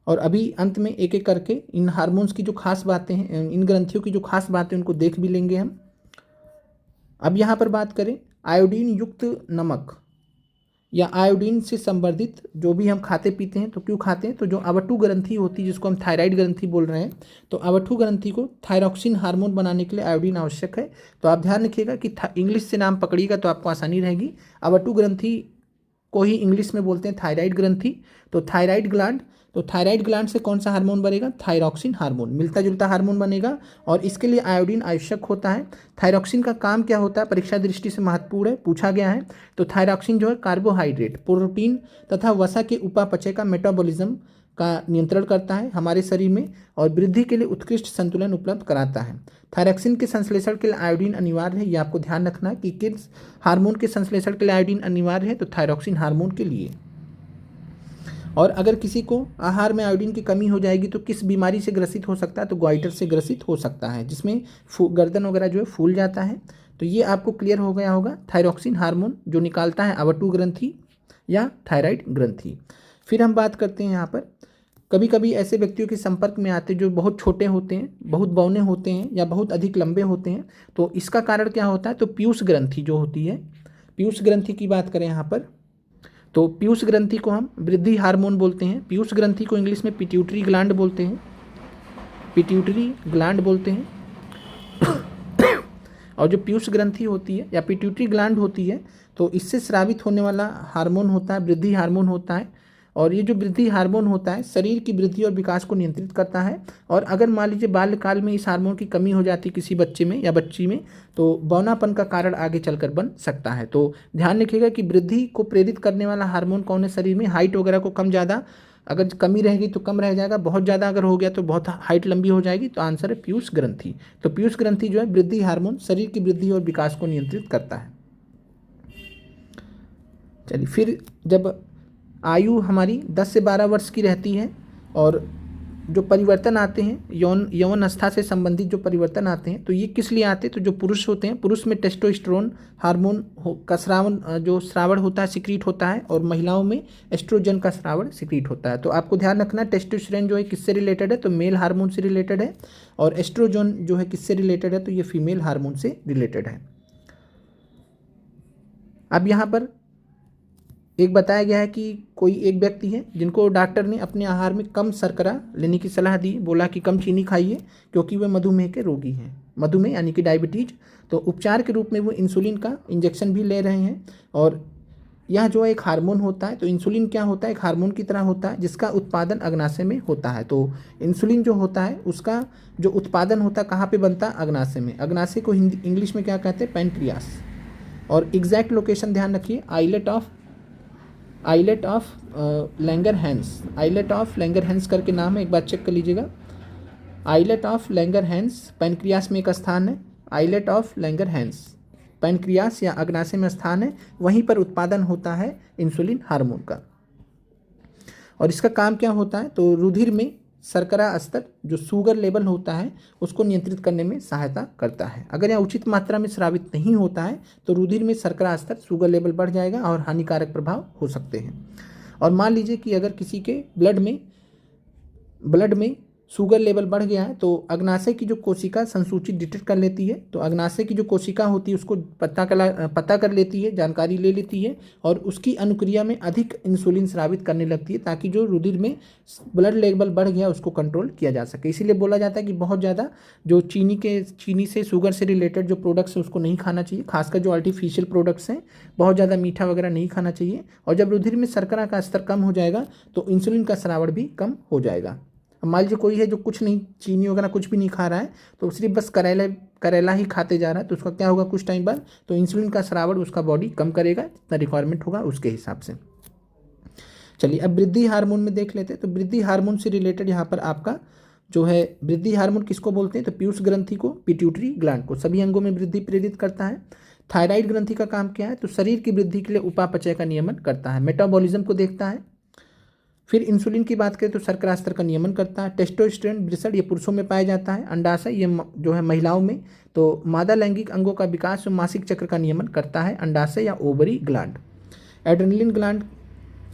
और अभी अंत में एक एक करके इन हार्मोन्स की जो खास बातें हैं, इन ग्रंथियों की जो खास बातें उनको देख भी लेंगे हम। अब यहाँ पर बात करें आयोडीन युक्त नमक या आयोडीन से संवर्धित जो भी हम खाते पीते हैं, तो क्यों खाते हैं? तो जो आवटु ग्रंथि होती है जिसको हम थायराइड ग्रंथि बोल रहे हैं, तो आवटु ग्रंथि को थायरॉक्सिन हार्मोन बनाने के लिए आयोडीन आवश्यक है। तो आप ध्यान रखिएगा कि इंग्लिश से नाम पकड़िएगा तो आपको आसानी रहेगी। आवटु ग्रंथि को ही इंग्लिश में बोलते हैं थायराइड ग्रंथि। तो थायराइड ग्लैंड, तो थायराइड ग्लैंड से कौन सा हार्मोन बनेगा? थायरॉक्सिन हार्मोन, मिलता जुलता हार्मोन बनेगा, और इसके लिए आयोडीन आवश्यक होता है। थायरॉक्सिन का काम क्या होता है? परीक्षा दृष्टि से महत्वपूर्ण है, पूछा गया है। तो थायरॉक्सिन जो है कार्बोहाइड्रेट, प्रोटीन तथा वसा के उपापचय का मेटाबॉलिज्म का नियंत्रण करता है हमारे शरीर में और वृद्धि के लिए उत्कृष्ट संतुलन उपलब्ध कराता है। थायरॉक्सिन के संश्लेषण के लिए आयोडीन अनिवार्य है, ये आपको ध्यान रखना है कि किस हार्मोन के संश्लेषण के लिए आयोडीन अनिवार्य है, तो थायरॉक्सिन हार्मोन के लिए। और अगर किसी को आहार में आयोडीन की कमी हो जाएगी तो किस बीमारी से ग्रसित हो सकता है, तो ग्वाइटर से ग्रसित हो सकता है, जिसमें गर्दन वगैरह जो है फूल जाता है। तो ये आपको क्लियर हो गया होगा। थायरॉक्सिन हार्मोन जो निकालता है अवटु ग्रंथि या थायराइड ग्रंथि। फिर हम बात करते हैं यहाँ पर, कभी कभी ऐसे व्यक्तियों के संपर्क में आते जो बहुत छोटे होते हैं, बहुत बौने होते हैं या बहुत अधिक लंबे होते हैं, तो इसका कारण क्या होता है, तो पीयूष ग्रंथि जो होती है, पीयूष ग्रंथि की बात करें यहाँ पर, तो पीयूष ग्रंथि को हम वृद्धि हार्मोन बोलते हैं। पीयूष ग्रंथि को इंग्लिश में पिट्यूटरी ग्लैंड बोलते हैं, पिट्यूटरी ग्लैंड बोलते हैं। और जो पीयूष ग्रंथि होती है या पिट्यूटरी ग्लैंड होती है, तो इससे स्रावित होने वाला हार्मोन होता है, वृद्धि हार्मोन होता है। और ये जो वृद्धि हार्मोन होता है शरीर की वृद्धि और विकास को नियंत्रित करता है। और अगर मान लीजिए बाल्यकाल में इस हार्मोन की कमी हो जाती किसी बच्चे में या बच्ची में, तो बौनापन का कारण आगे चलकर बन सकता है। तो ध्यान रखिएगा कि वृद्धि को प्रेरित करने वाला हार्मोन कौन है शरीर में। हाइट वगैरह को कम ज़्यादा, अगर कमी रहेगी तो कम रह जाएगा, बहुत ज़्यादा अगर हो गया तो बहुत हाइट लंबी हो जाएगी। तो आंसर है पीयूष ग्रंथि। तो पीयूष ग्रंथि जो है वृद्धि हार्मोन शरीर की वृद्धि और विकास को नियंत्रित करता है। चलिए, फिर जब आयु हमारी 10 से 12 वर्ष की रहती है और जो परिवर्तन आते हैं यौन अवस्था से संबंधित जो परिवर्तन आते हैं, तो ये किस लिए आते हैं, तो जो पुरुष होते हैं, पुरुष में टेस्टोस्टेरोन हार्मोन का श्रावण होता है, सिक्रीट होता है, और महिलाओं में एस्ट्रोजन का श्रावण सिक्रीट होता है। तो आपको ध्यान रखना, टेस्टोस्टेरोन जो है किससे रिलेटेड है, तो मेल हार्मोन से रिलेटेड है, और एस्ट्रोजन जो है किससे रिलेटेड है, तो ये फीमेल हार्मोन से रिलेटेड है। अब यहाँ पर एक बताया गया है कि कोई एक व्यक्ति है जिनको डॉक्टर ने अपने आहार में कम शर्करा लेने की सलाह दी, बोला कि कम चीनी खाइए क्योंकि वे मधुमेह के रोगी हैं, मधुमेह यानी कि डायबिटीज। तो उपचार के रूप में वो इंसुलिन का इंजेक्शन भी ले रहे हैं। और यह जो एक हार्मोन होता है, तो इंसुलिन क्या होता है, एक हार्मोन की तरह होता है जिसका उत्पादन अग्नाशय में होता है। तो इंसुलिन जो होता है उसका जो उत्पादन होता है कहाँ पर बनता है, अग्नाशय में। अग्नाशय को हिंदी इंग्लिश में क्या कहते हैं, पैनक्रियास। और एग्जैक्ट लोकेशन ध्यान रखिए, islet of Langerhans, islet of Langerhans करके नाम है, एक बार चेक कर लीजिएगा। आइलेट ऑफ लैंगरहैंस पैनक्रियास में एक स्थान है, आइलेट ऑफ लैंगरहैंस पैनक्रियास या अग्नाशय में स्थान है, वहीं पर उत्पादन होता है इंसुलिन हार्मोन का। और इसका काम क्या होता है, तो रुधिर में शर्करा स्तर जो शुगर लेवल होता है उसको नियंत्रित करने में सहायता करता है। अगर यह उचित मात्रा में स्रावित नहीं होता है तो रुधिर में शर्करा स्तर, शुगर लेवल बढ़ जाएगा और हानिकारक प्रभाव हो सकते हैं। और मान लीजिए कि अगर किसी के ब्लड में शुगर लेवल बढ़ गया है, तो अग्नाशय की जो कोशिका संसूचित डिटेक्ट कर लेती है, तो अग्नाशय की जो कोशिका होती है उसको पता कर लेती है, जानकारी ले लेती है, और उसकी अनुक्रिया में अधिक इंसुलिन स्रावित करने लगती है ताकि जो रुधिर में ब्लड लेवल बढ़ गया उसको कंट्रोल किया जा सके। इसीलिए बोला जाता है कि बहुत ज़्यादा जो चीनी से शुगर से रिलेटेड जो प्रोडक्ट्स है उसको नहीं खाना चाहिए, खासकर जो आर्टिफिशियल प्रोडक्ट्स हैं, बहुत ज़्यादा मीठा वगैरह नहीं खाना चाहिए। और जब रुधिर में शर्करा का स्तर कम हो जाएगा तो इंसुलिन का स्रावण भी कम हो जाएगा। मान लीजिए कोई है जो कुछ नहीं, चीनी वगैरह कुछ भी नहीं खा रहा है, तो सिर्फ बस करेला ही खाते जा रहा है, तो उसका क्या होगा कुछ टाइम बाद, तो इंसुलिन का स्रावण उसका बॉडी कम करेगा, जितना रिक्वायरमेंट होगा उसके हिसाब से। चलिए, अब वृद्धि हार्मोन में देख लेते हैं। तो वृद्धि हार्मोन से रिलेटेड यहाँ पर आपका जो है वृद्धि हार्मोन किसको बोलते हैं, तो पीयूष ग्रंथि को, पिट्यूटरी ग्लैंड को, सभी अंगों में वृद्धि प्रेरित करता है। थायराइड ग्रंथि का काम क्या है, तो शरीर की वृद्धि के लिए उपापचय का नियमन करता है, मेटाबॉलिज्म को देखता है। फिर इंसुलिन की बात करें तो शर्करा स्तर का नियमन करता है। टेस्टोस्टेरोन वृषण ये पुरुषों में पाया जाता है। अंडाशय ये जो है महिलाओं में। तो मादा लैंगिक अंगों का विकास और मासिक चक्र का नियमन करता है अंडाशय या ओवरी ग्लैंड।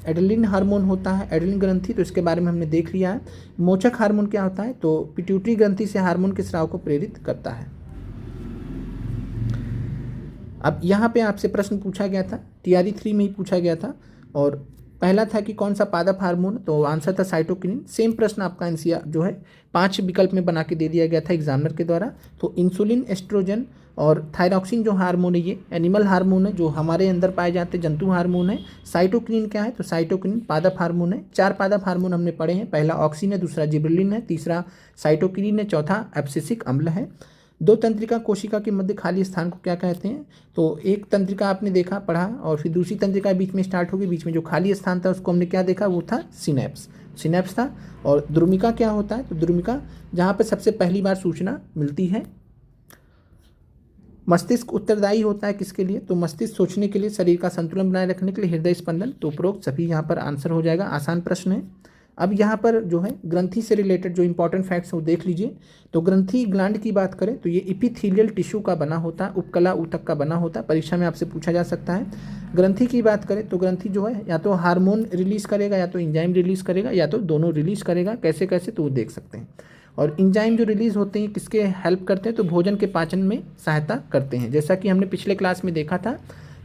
एड्रेनलिन हार्मोन होता है, एड्रेनलिन ग्रंथि, तो इसके बारे में हमने देख लिया है। मोचक हार्मोन क्या होता है, तो पिट्यूटरी ग्रंथि से हार्मोन के स्राव को प्रेरित करता है। अब यहाँ पे आपसे प्रश्न पूछा गया था, TRE 3 में ही पूछा गया था, और पहला था कि कौन सा पादप हार्मोन, तो आंसर था साइटोकिनिन। सेम प्रश्न आपका एनसीआर जो है 5 विकल्प में बना के दे दिया गया था एग्जामिनर के द्वारा। तो इंसुलिन, एस्ट्रोजन और थायरॉक्सिन जो हार्मोन है ये एनिमल हार्मोन है जो हमारे अंदर पाए जाते हैं, जंतु हार्मोन है। साइटोकिनिन क्या है, तो साइटोकिनिन पादप हार्मोन है। 4 पादप हार्मोन हमने पढ़े हैं, पहला ऑक्सिन है, दूसरा जिबरेलिन है, तीसरा साइटोकिनिन है, चौथा एब्सिसिक अम्ल है। दो तंत्रिका कोशिका के मध्य खाली स्थान को क्या कहते हैं? तो एक तंत्रिका आपने देखा पढ़ा और फिर दूसरी तंत्रिका बीच में स्टार्ट होगी, बीच में जो खाली स्थान था उसको हमने क्या देखा? वो था सिनेप्स था। और द्रुमिका क्या होता है? तो द्रुमिका जहाँ पर सबसे पहली बार सूचना मिलती है। मस्तिष्क उत्तरदायी होता है किसके लिए? तो मस्तिष्क सोचने के लिए, शरीर का संतुलन बनाए रखने के लिए, हृदय स्पंदन। तो उपरोक्त सभी यहाँ पर आंसर हो जाएगा, आसान प्रश्न है। अब यहाँ पर जो है ग्रंथि से रिलेटेड जो इंपॉर्टेंट फैक्ट्स है वो देख लीजिए। तो ग्रंथि ग्लैंड की बात करें तो ये इपिथेलियल टिश्यू का बना होता है, उपकला ऊतक का बना होता है, परीक्षा में आपसे पूछा जा सकता है। ग्रंथि की बात करें तो ग्रंथि जो है या तो हार्मोन रिलीज करेगा या तो इंजाइम रिलीज करेगा या तो दोनों रिलीज करेगा। कैसे कैसे तो वो देख सकते हैं। और इंजाइम जो रिलीज होते हैं किसके हेल्प करते हैं? तो भोजन के पाचन में सहायता करते हैं। जैसा कि हमने पिछले क्लास में देखा था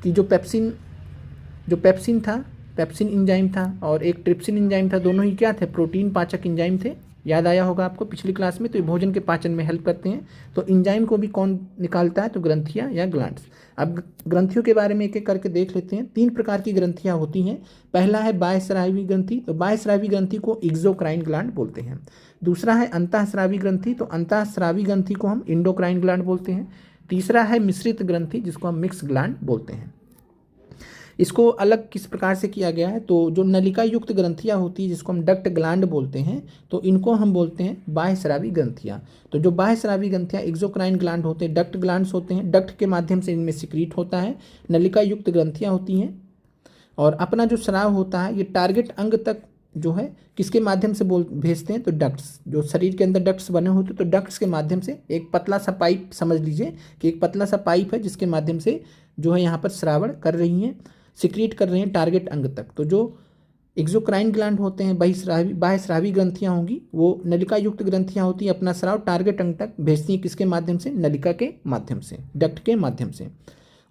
कि जो पेप्सिन था, पेप्सिन इंजाइम था और एक ट्रिप्सिन इंजाइम था, दोनों ही क्या थे? प्रोटीन पाचक इंजाइम थे। याद आया होगा आपको पिछली क्लास में। तो ये भोजन के पाचन में हेल्प करते हैं। तो इंजाइम को भी कौन निकालता है? तो ग्रंथियाँ या ग्लैंड्स। अब ग्रंथियों के बारे में एक एक करके देख लेते हैं। 3 प्रकार की ग्रंथियाँ होती हैं। पहला है बाह्यस्रावी ग्रंथि। तो बाह्यस्रावी ग्रंथि को एक्सोक्राइन ग्लैंड बोलते हैं। दूसरा है अंतःस्रावी ग्रंथि। तो अंतःस्रावी ग्रंथि को हम इंडोक्राइन ग्लैंड बोलते हैं। तीसरा है मिश्रित ग्रंथि जिसको हम मिक्स ग्लैंड बोलते हैं। इसको अलग किस प्रकार से किया गया है? तो जो नलिका युक्त ग्रंथियाँ होती है जिसको हम डक्ट ग्लैंड बोलते हैं, तो इनको हम बोलते हैं बाह्यस्रावी ग्रंथियाँ। तो जो बाह्यस्रावी ग्रंथियाँ एक्सोक्राइन ग्लैंड होते हैं, डक्ट ग्लैंड्स होते हैं, डक्ट के माध्यम से इनमें सिक्रीट होता है। नलिका युक्त ग्रंथियाँ होती हैं और अपना जो स्राव होता है ये टारगेट अंग तक जो है किसके माध्यम से भेजते हैं? तो डक्ट्स। जो शरीर के अंदर डक्ट्स बने होते हैं तो डक्ट्स के माध्यम से एक पतला सा पाइप समझ लीजिए कि एक पतला सा पाइप है जिसके माध्यम से जो है यहाँ पर श्रावण कर रही हैं, सिक्रीट कर रहे हैं टारगेट अंग तक। तो जो एक्सोक्राइन ग्लैंड होते हैं, बाह्यस्रावी ग्रंथियाँ होंगी, वो नलिका युक्त ग्रंथियाँ होती हैं, अपना स्राव टारगेट अंग तक भेजती हैं। किसके माध्यम से? नलिका के माध्यम से, डक्ट के माध्यम से।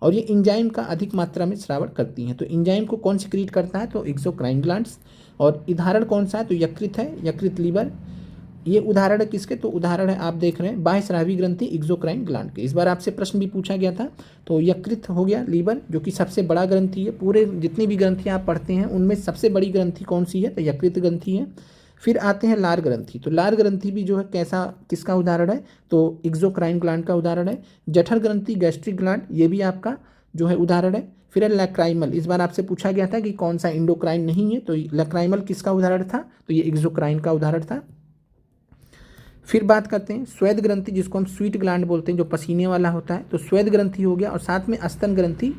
और ये इंजाइम का अधिक मात्रा में श्रावण करती हैं। तो इंजाइम को कौन सिक्रीट करता है? तो एक्सोक्राइन ग्लैंड्स। और उदाहरण कौन सा है? तो यकृत है, यकृत लीवर। ये उदाहरण है किसके? तो उदाहरण है आप देख रहे हैं बाह्यस्रावी ग्रंथि एक्सोक्राइन ग्लैंड के। इस बार आपसे प्रश्न भी पूछा गया था। तो यकृत हो गया, लीवर जो कि सबसे बड़ा ग्रंथि है। पूरे जितनी भी ग्रंथियाँ आप पढ़ते हैं उनमें सबसे बड़ी ग्रंथि कौन सी है? तो यकृत ग्रंथि है। फिर आते हैं लार ग्रंथि। तो लार ग्रंथि भी जो है किसका उदाहरण है? तो एक्सोक्राइन ग्लैंड का उदाहरण है। जठर ग्रंथि गैस्ट्रिक ग्लैंड, ये भी आपका जो है उदाहरण है। फिर है लैक्राइमल। इस बार आपसे पूछा गया था कि कौन सा इंडोक्राइन नहीं है, तो लैक्राइमल किसका उदाहरण था? तो ये एक्सोक्राइन का उदाहरण था। फिर बात करते हैं स्वेद ग्रंथि जिसको हम स्वीट ग्लैंड बोलते हैं, जो पसीने वाला होता है। तो स्वेद ग्रंथि हो गया और साथ में स्तन ग्रंथि।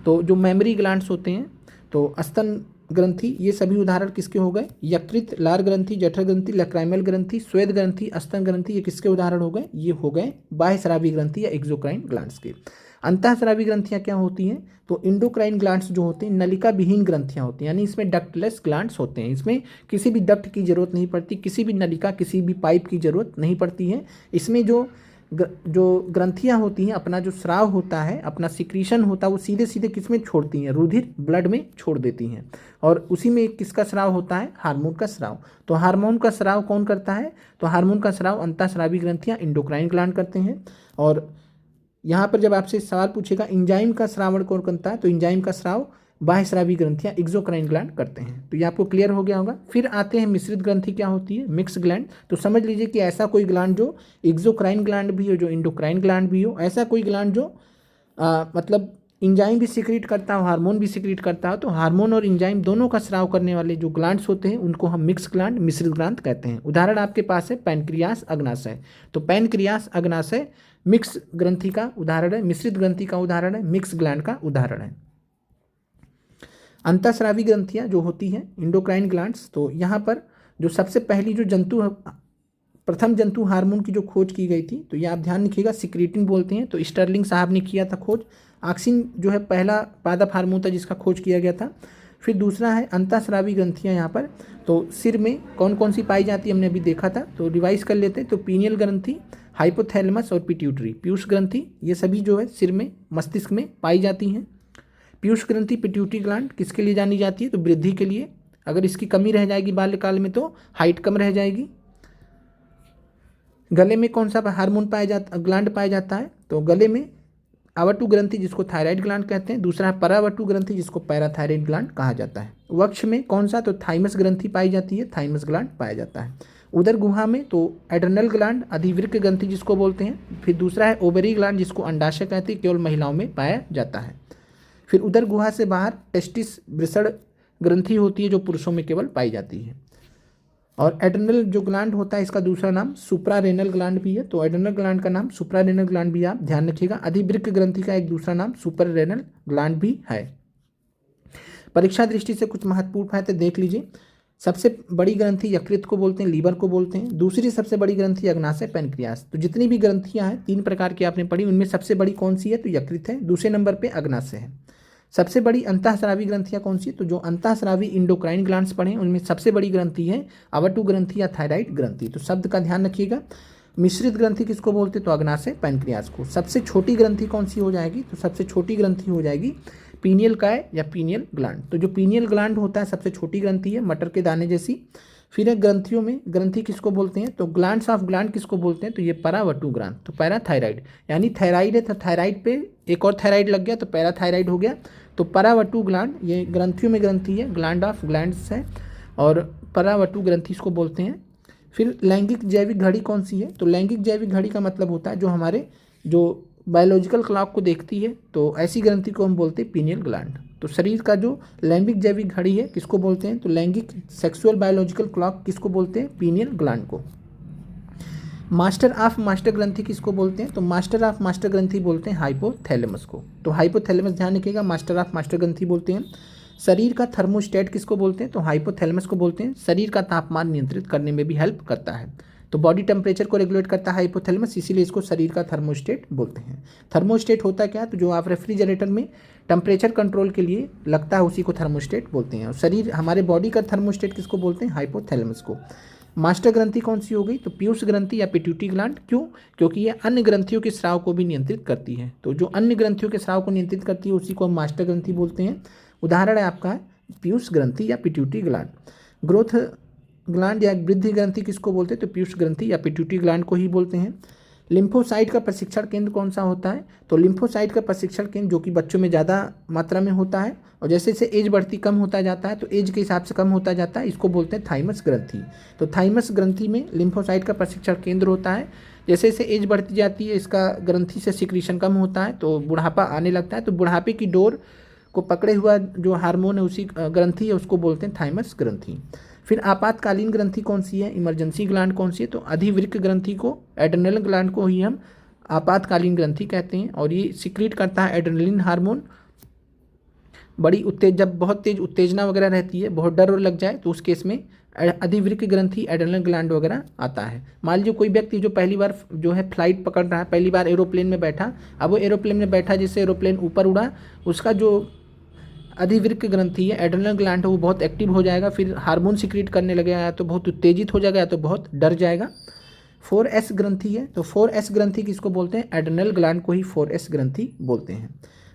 तो जो मेमरी ग्लैंड्स होते हैं तो स्तन ग्रंथि, ये सभी उदाहरण किसके हो गए? यकृत, लार ग्रंथि, जठर ग्रंथि, लैक्राइमल ग्रंथि, स्वेद ग्रंथि, स्तन ग्रंथि, ये किसके उदाहरण हो गए? ये हो गए बाह्यस्रावी ग्रंथि या एक्सोक्राइन ग्लैंड्स के। अंतःस्रावी ग्रंथियाँ क्या होती हैं? तो इंडोक्राइन ग्लैंड्स जो होते हैं नलिका विहीन ग्रंथियाँ होती हैं, यानी इसमें डक्टलेस ग्लैंड्स होते हैं। इसमें किसी भी डक्ट की जरूरत नहीं पड़ती, किसी भी नलिका, किसी भी पाइप की जरूरत नहीं पड़ती है। इसमें जो ग्रंथियाँ होती हैं, अपना जो स्राव होता है, अपना सिक्रीशन होता है, वो सीधे सीधे किस में छोड़ती हैं? रुधिर, ब्लड में छोड़ देती हैं। और उसी में किसका स्राव होता है? हार्मोन का स्राव। तो हार्मोन का स्राव कौन करता है? तो हार्मोन का स्राव अंतःस्रावी ग्रंथियाँ इंडोक्राइन ग्लैंड करते हैं। और यहाँ पर जब आपसे सवाल पूछेगा इंजाइम का स्रावण कौन करता है, तो इंजाइम का स्राव बाह्यस्रावी ग्रंथियाँ एक्सोक्राइन ग्लैंड करते हैं। तो ये आपको क्लियर हो गया होगा। फिर आते हैं मिश्रित ग्रंथि क्या होती है? Mix gland. तो समझ लीजिए कि ऐसा कोई ग्लैंड जो एक्सोक्राइन ग्लैंड भी हो, जो इंडोक्राइन ग्लैंड भी हो, ऐसा कोई ग्लैंड जो मतलब इंजाइम भी सिक्रीट करता हो, हार्मोन भी सिक्रीट करता हो। तो हार्मोन और इंजाइम दोनों का स्राव करने वाले जो ग्लैंड्स होते हैं उनको हम मिक्स ग्लैंड, मिश्रित ग्लैंड कहते हैं। उदाहरण आपके पास है पैनक्रियास, अग्नाशय। तो पैनक्रियास, अग्नाशय मिक्स ग्रंथि का उदाहरण है, मिश्रित ग्रंथि का उदाहरण है, मिक्स ग्लैंड का उदाहरण है। अंतःस्रावी ग्रंथियाँ जो होती हैं इंडोक्राइन ग्लैंड्स, तो यहाँ पर जो सबसे पहली जो प्रथम जंतु हार्मोन की जो खोज की गई थी, तो ये आप ध्यान रखिएगा, सिक्रीटिन बोलते हैं। तो स्टर्लिंग साहब ने किया था खोज। ऑक्सिन जो है पहला पादप हार्मोन था जिसका खोज किया गया था। फिर दूसरा है अंतःस्रावी ग्रंथियाँ। यहाँ पर तो सिर में कौन कौन सी पाई जाती है हमने अभी देखा था, तो रिवाइज कर लेते हैं। तो पीनियल ग्रंथि, हाइपोथैलेमस और पिट्यूटरी, पीयूष ग्रंथि, ये सभी जो है सिर में, मस्तिष्क में पाई जाती हैं। पीयूष ग्रंथि, पिट्यूटरी ग्लैंड किसके लिए जानी जाती है? तो वृद्धि के लिए। अगर इसकी कमी रह जाएगी बाल्यकाल में तो हाइट कम रह जाएगी। गले में कौन सा हार्मोन ग्लैंड पाया जाता है? तो गले में आवटु ग्रंथि जिसको थायराइड ग्लैंड कहते हैं। दूसरा है परावटु ग्रंथि जिसको पैराथायराइड ग्लैंड कहा जाता है। वक्ष में कौन सा? तो थाइमस ग्रंथि पाई जाती है, थाइमस ग्लैंड पाया जाता है। उदर गुहा में तो एड्रेनल ग्लैंड, अधिवृक्क ग्रंथि जिसको बोलते हैं। फिर दूसरा है ओवरी ग्लैंड जिसको अंडाशय कहते हैं, केवल महिलाओं में पाया जाता है। फिर उदर गुहा से बाहर टेस्टिस वृषण ग्रंथि होती है जो पुरुषों में केवल पाई जाती है। और एड्रेनल जो ग्लैंड होता है इसका दूसरा नाम सुप्रारेनल ग्लैंड भी है, तो एड्रेनल ग्लैंड का नाम सुप्रारेनल ग्लैंड भी आप ध्यान रखिएगा। अधिवृक्क ग्रंथि का एक दूसरा नाम सुपररेनल ग्लैंड भी है। परीक्षा दृष्टि से कुछ महत्वपूर्ण बातें तो देख लीजिए। सबसे बड़ी ग्रंथि यकृत को बोलते हैं, लीवर को बोलते हैं। दूसरी सबसे बड़ी ग्रंथि अग्नाशय पैनक्रियास। तो जितनी भी ग्रंथियां हैं 3 प्रकार की आपने पढ़ी, उनमें सबसे बड़ी कौन सी है, तो यकृत है। दूसरे नंबर पे अग्नाशय है। सबसे बड़ी अंतःस्रावी ग्रंथियां कौन सी है, तो जो अंतःस्रावी इंडोक्राइन ग्लैंड्स पढ़े उनमें सबसे बड़ी ग्रंथि है अवटु ग्रंथि या थायराइड ग्रंथि। तो शब्द का ध्यान रखिएगा। मिश्रित ग्रंथि किसको बोलते हैं, तो अग्नाशय पैनक्रियास को। सबसे छोटी ग्रंथि कौन सी हो जाएगी, तो सबसे छोटी ग्रंथि हो जाएगी पीनियल काय या पीनियल ग्लैंड। तो जो पीनियल ग्लैंड होता है सबसे छोटी ग्रंथि है, मटर के दाने जैसी। फिर है ग्रंथियों में ग्रंथि किसको बोलते हैं, तो ग्लैंड्स ऑफ ग्लैंड किसको बोलते हैं, तो ये पैरावटु ग्लैंड। तो पैराथायराइड यानी थायराइड है तो थायराइड पे एक और थायराइड लग गया तो पैराथायराइड हो गया। तो पैरावटु ग्लैंड ये ग्रंथियों में ग्रंथि है, ग्लैंड ऑफ ग्लैंड्स है और पैरावटु ग्रंथि इसको बोलते हैं। फिर लैंगिक जैविक घड़ी कौन सी है, तो लैंगिक जैविक घड़ी का मतलब होता है जो हमारे जो बायोलॉजिकल क्लॉक को देखती है, तो ऐसी ग्रंथि को हम बोलते हैं पीनियल ग्लैंड। तो शरीर का जो लैंगिक जैविक घड़ी है किसको बोलते हैं, तो लैंगिक सेक्सुअल बायोलॉजिकल क्लॉक किसको बोलते हैं, पीनियल ग्लैंड को। मास्टर ऑफ मास्टर ग्रंथि किसको बोलते हैं, तो मास्टर ऑफ मास्टर ग्रंथि बोलते हैं हाइपोथैलेमस को। तो हाइपोथैलेमस ध्यान रखिएगा, मास्टर ऑफ मास्टर ग्रंथि बोलते हैं। शरीर का थर्मोस्टेट किसको बोलते हैं, तो हाइपोथैलेमस को बोलते हैं। शरीर का तापमान नियंत्रित करने में भी हेल्प करता है, तो बॉडी टेम्परेचर को रेगुलेट करता है हाइपोथैलेमस, इसीलिए इसको शरीर का थर्मोस्टेट बोलते हैं। थर्मोस्टेट होता क्या है, तो जो आप रेफ्रिजरेटर में टेम्परेचर कंट्रोल के लिए लगता है उसी को थर्मोस्टेट बोलते हैं। और शरीर हमारे बॉडी का थर्मोस्टेट किसको बोलते हैं, हाइपोथैलेमस को। मास्टर ग्रंथि कौन सी हो गई, तो पीयूष ग्रंथि या पिट्यूटरी ग्लैंड। क्यों, क्योंकि ये अन्य ग्रंथियों के स्राव को भी नियंत्रित करती है। तो जो अन्य ग्रंथियों के स्राव को नियंत्रित करती है उसी को हम मास्टर ग्रंथि बोलते हैं। उदाहरण है आपका पीयूष ग्रंथि या पिट्यूटरी ग्लैंड। ग्रोथ ग्लैंड या वृद्धि ग्रंथि किसको बोलते हैं, तो पीयूष ग्रंथि या पिट्यूटरी ग्लैंड को ही बोलते हैं। लिम्फोसाइट का प्रशिक्षण केंद्र कौन सा होता है, तो लिम्फोसाइट का प्रशिक्षण केंद्र जो कि बच्चों में ज़्यादा मात्रा में होता है और जैसे जैसे एज बढ़ती कम होता जाता है तो एज के हिसाब से कम होता जाता है, इसको बोलते हैं थाइमस ग्रंथि। तो थाइमस ग्रंथि में लिम्फोसाइट का प्रशिक्षण केंद्र होता है। जैसे जैसे एज बढ़ती जाती है इसका ग्रंथि से सिक्रीशन कम होता है तो बुढ़ापा आने लगता है, तो बुढ़ापे की डोर को पकड़े हुआ जो हार्मोन है उसी ग्रंथि है उसको बोलते हैं थाइमस ग्रंथि। फिर आपातकालीन ग्रंथि कौन सी है, इमरजेंसी ग्लैंड कौन सी है, तो अधिवृक्क ग्रंथि को, एड्रेनल ग्लैंड को ही हम आपातकालीन ग्रंथि कहते हैं और ये सिक्रीट करता है एड्रेनलिन हार्मोन। बड़ी जब बहुत तेज उत्तेजना वगैरह रहती है, बहुत डर लग जाए तो उस केस में अधिवृक्क ग्रंथि एड्रेनल ग्लैंड वगैरह आता है। मान लीजिए कोई व्यक्ति जो पहली बार जो है फ्लाइट पकड़ रहा है, पहली बार एरोप्लेन में बैठा, अब वो एरोप्लेन में बैठा जिससे एरोप्लेन ऊपर उड़ा, उसका जो अधिवृक्क ग्रंथि है एड्रेनल ग्लैंड है वो बहुत एक्टिव हो जाएगा, फिर हार्मोन सिक्रीट करने लगेगा, या तो बहुत उत्तेजित हो जाएगा या तो बहुत डर जाएगा। 4S ग्रंथि है, तो 4S ग्रंथि किसको बोलते हैं, एड्रेनल ग्लैंड को ही 4S ग्रंथि बोलते हैं।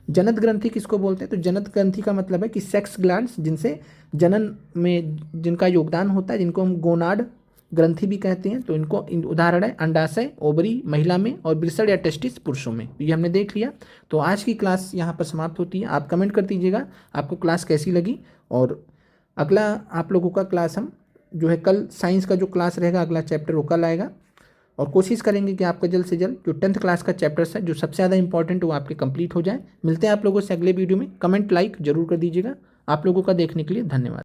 जनन ग्रंथि किसको बोलते हैं, तो जनन ग्रंथि का मतलब है कि सेक्स ग्लैंड्स जिनसे जनन में जिनका योगदान होता है, जिनको हम गोनाड ग्रंथि भी कहते हैं। तो इनको उदाहरण है अंडाशय ओवरी महिला में और वृषण या टेस्टिस पुरुषों में। ये हमने देख लिया। तो आज की क्लास यहाँ पर समाप्त होती है। आप कमेंट कर दीजिएगा आपको क्लास कैसी लगी, और अगला आप लोगों का क्लास हम जो है कल साइंस का जो क्लास रहेगा अगला चैप्टर वो कल आएगा, और कोशिश करेंगे कि आपका जल्द से जल्द जो 10th क्लास का चैप्टर्स है जो सबसे ज़्यादा इंपॉर्टेंट वो आपके कंप्लीट हो जाए। मिलते हैं आप लोगों से अगले वीडियो में। कमेंट लाइक जरूर कर दीजिएगा। आप लोगों का देखने के लिए धन्यवाद।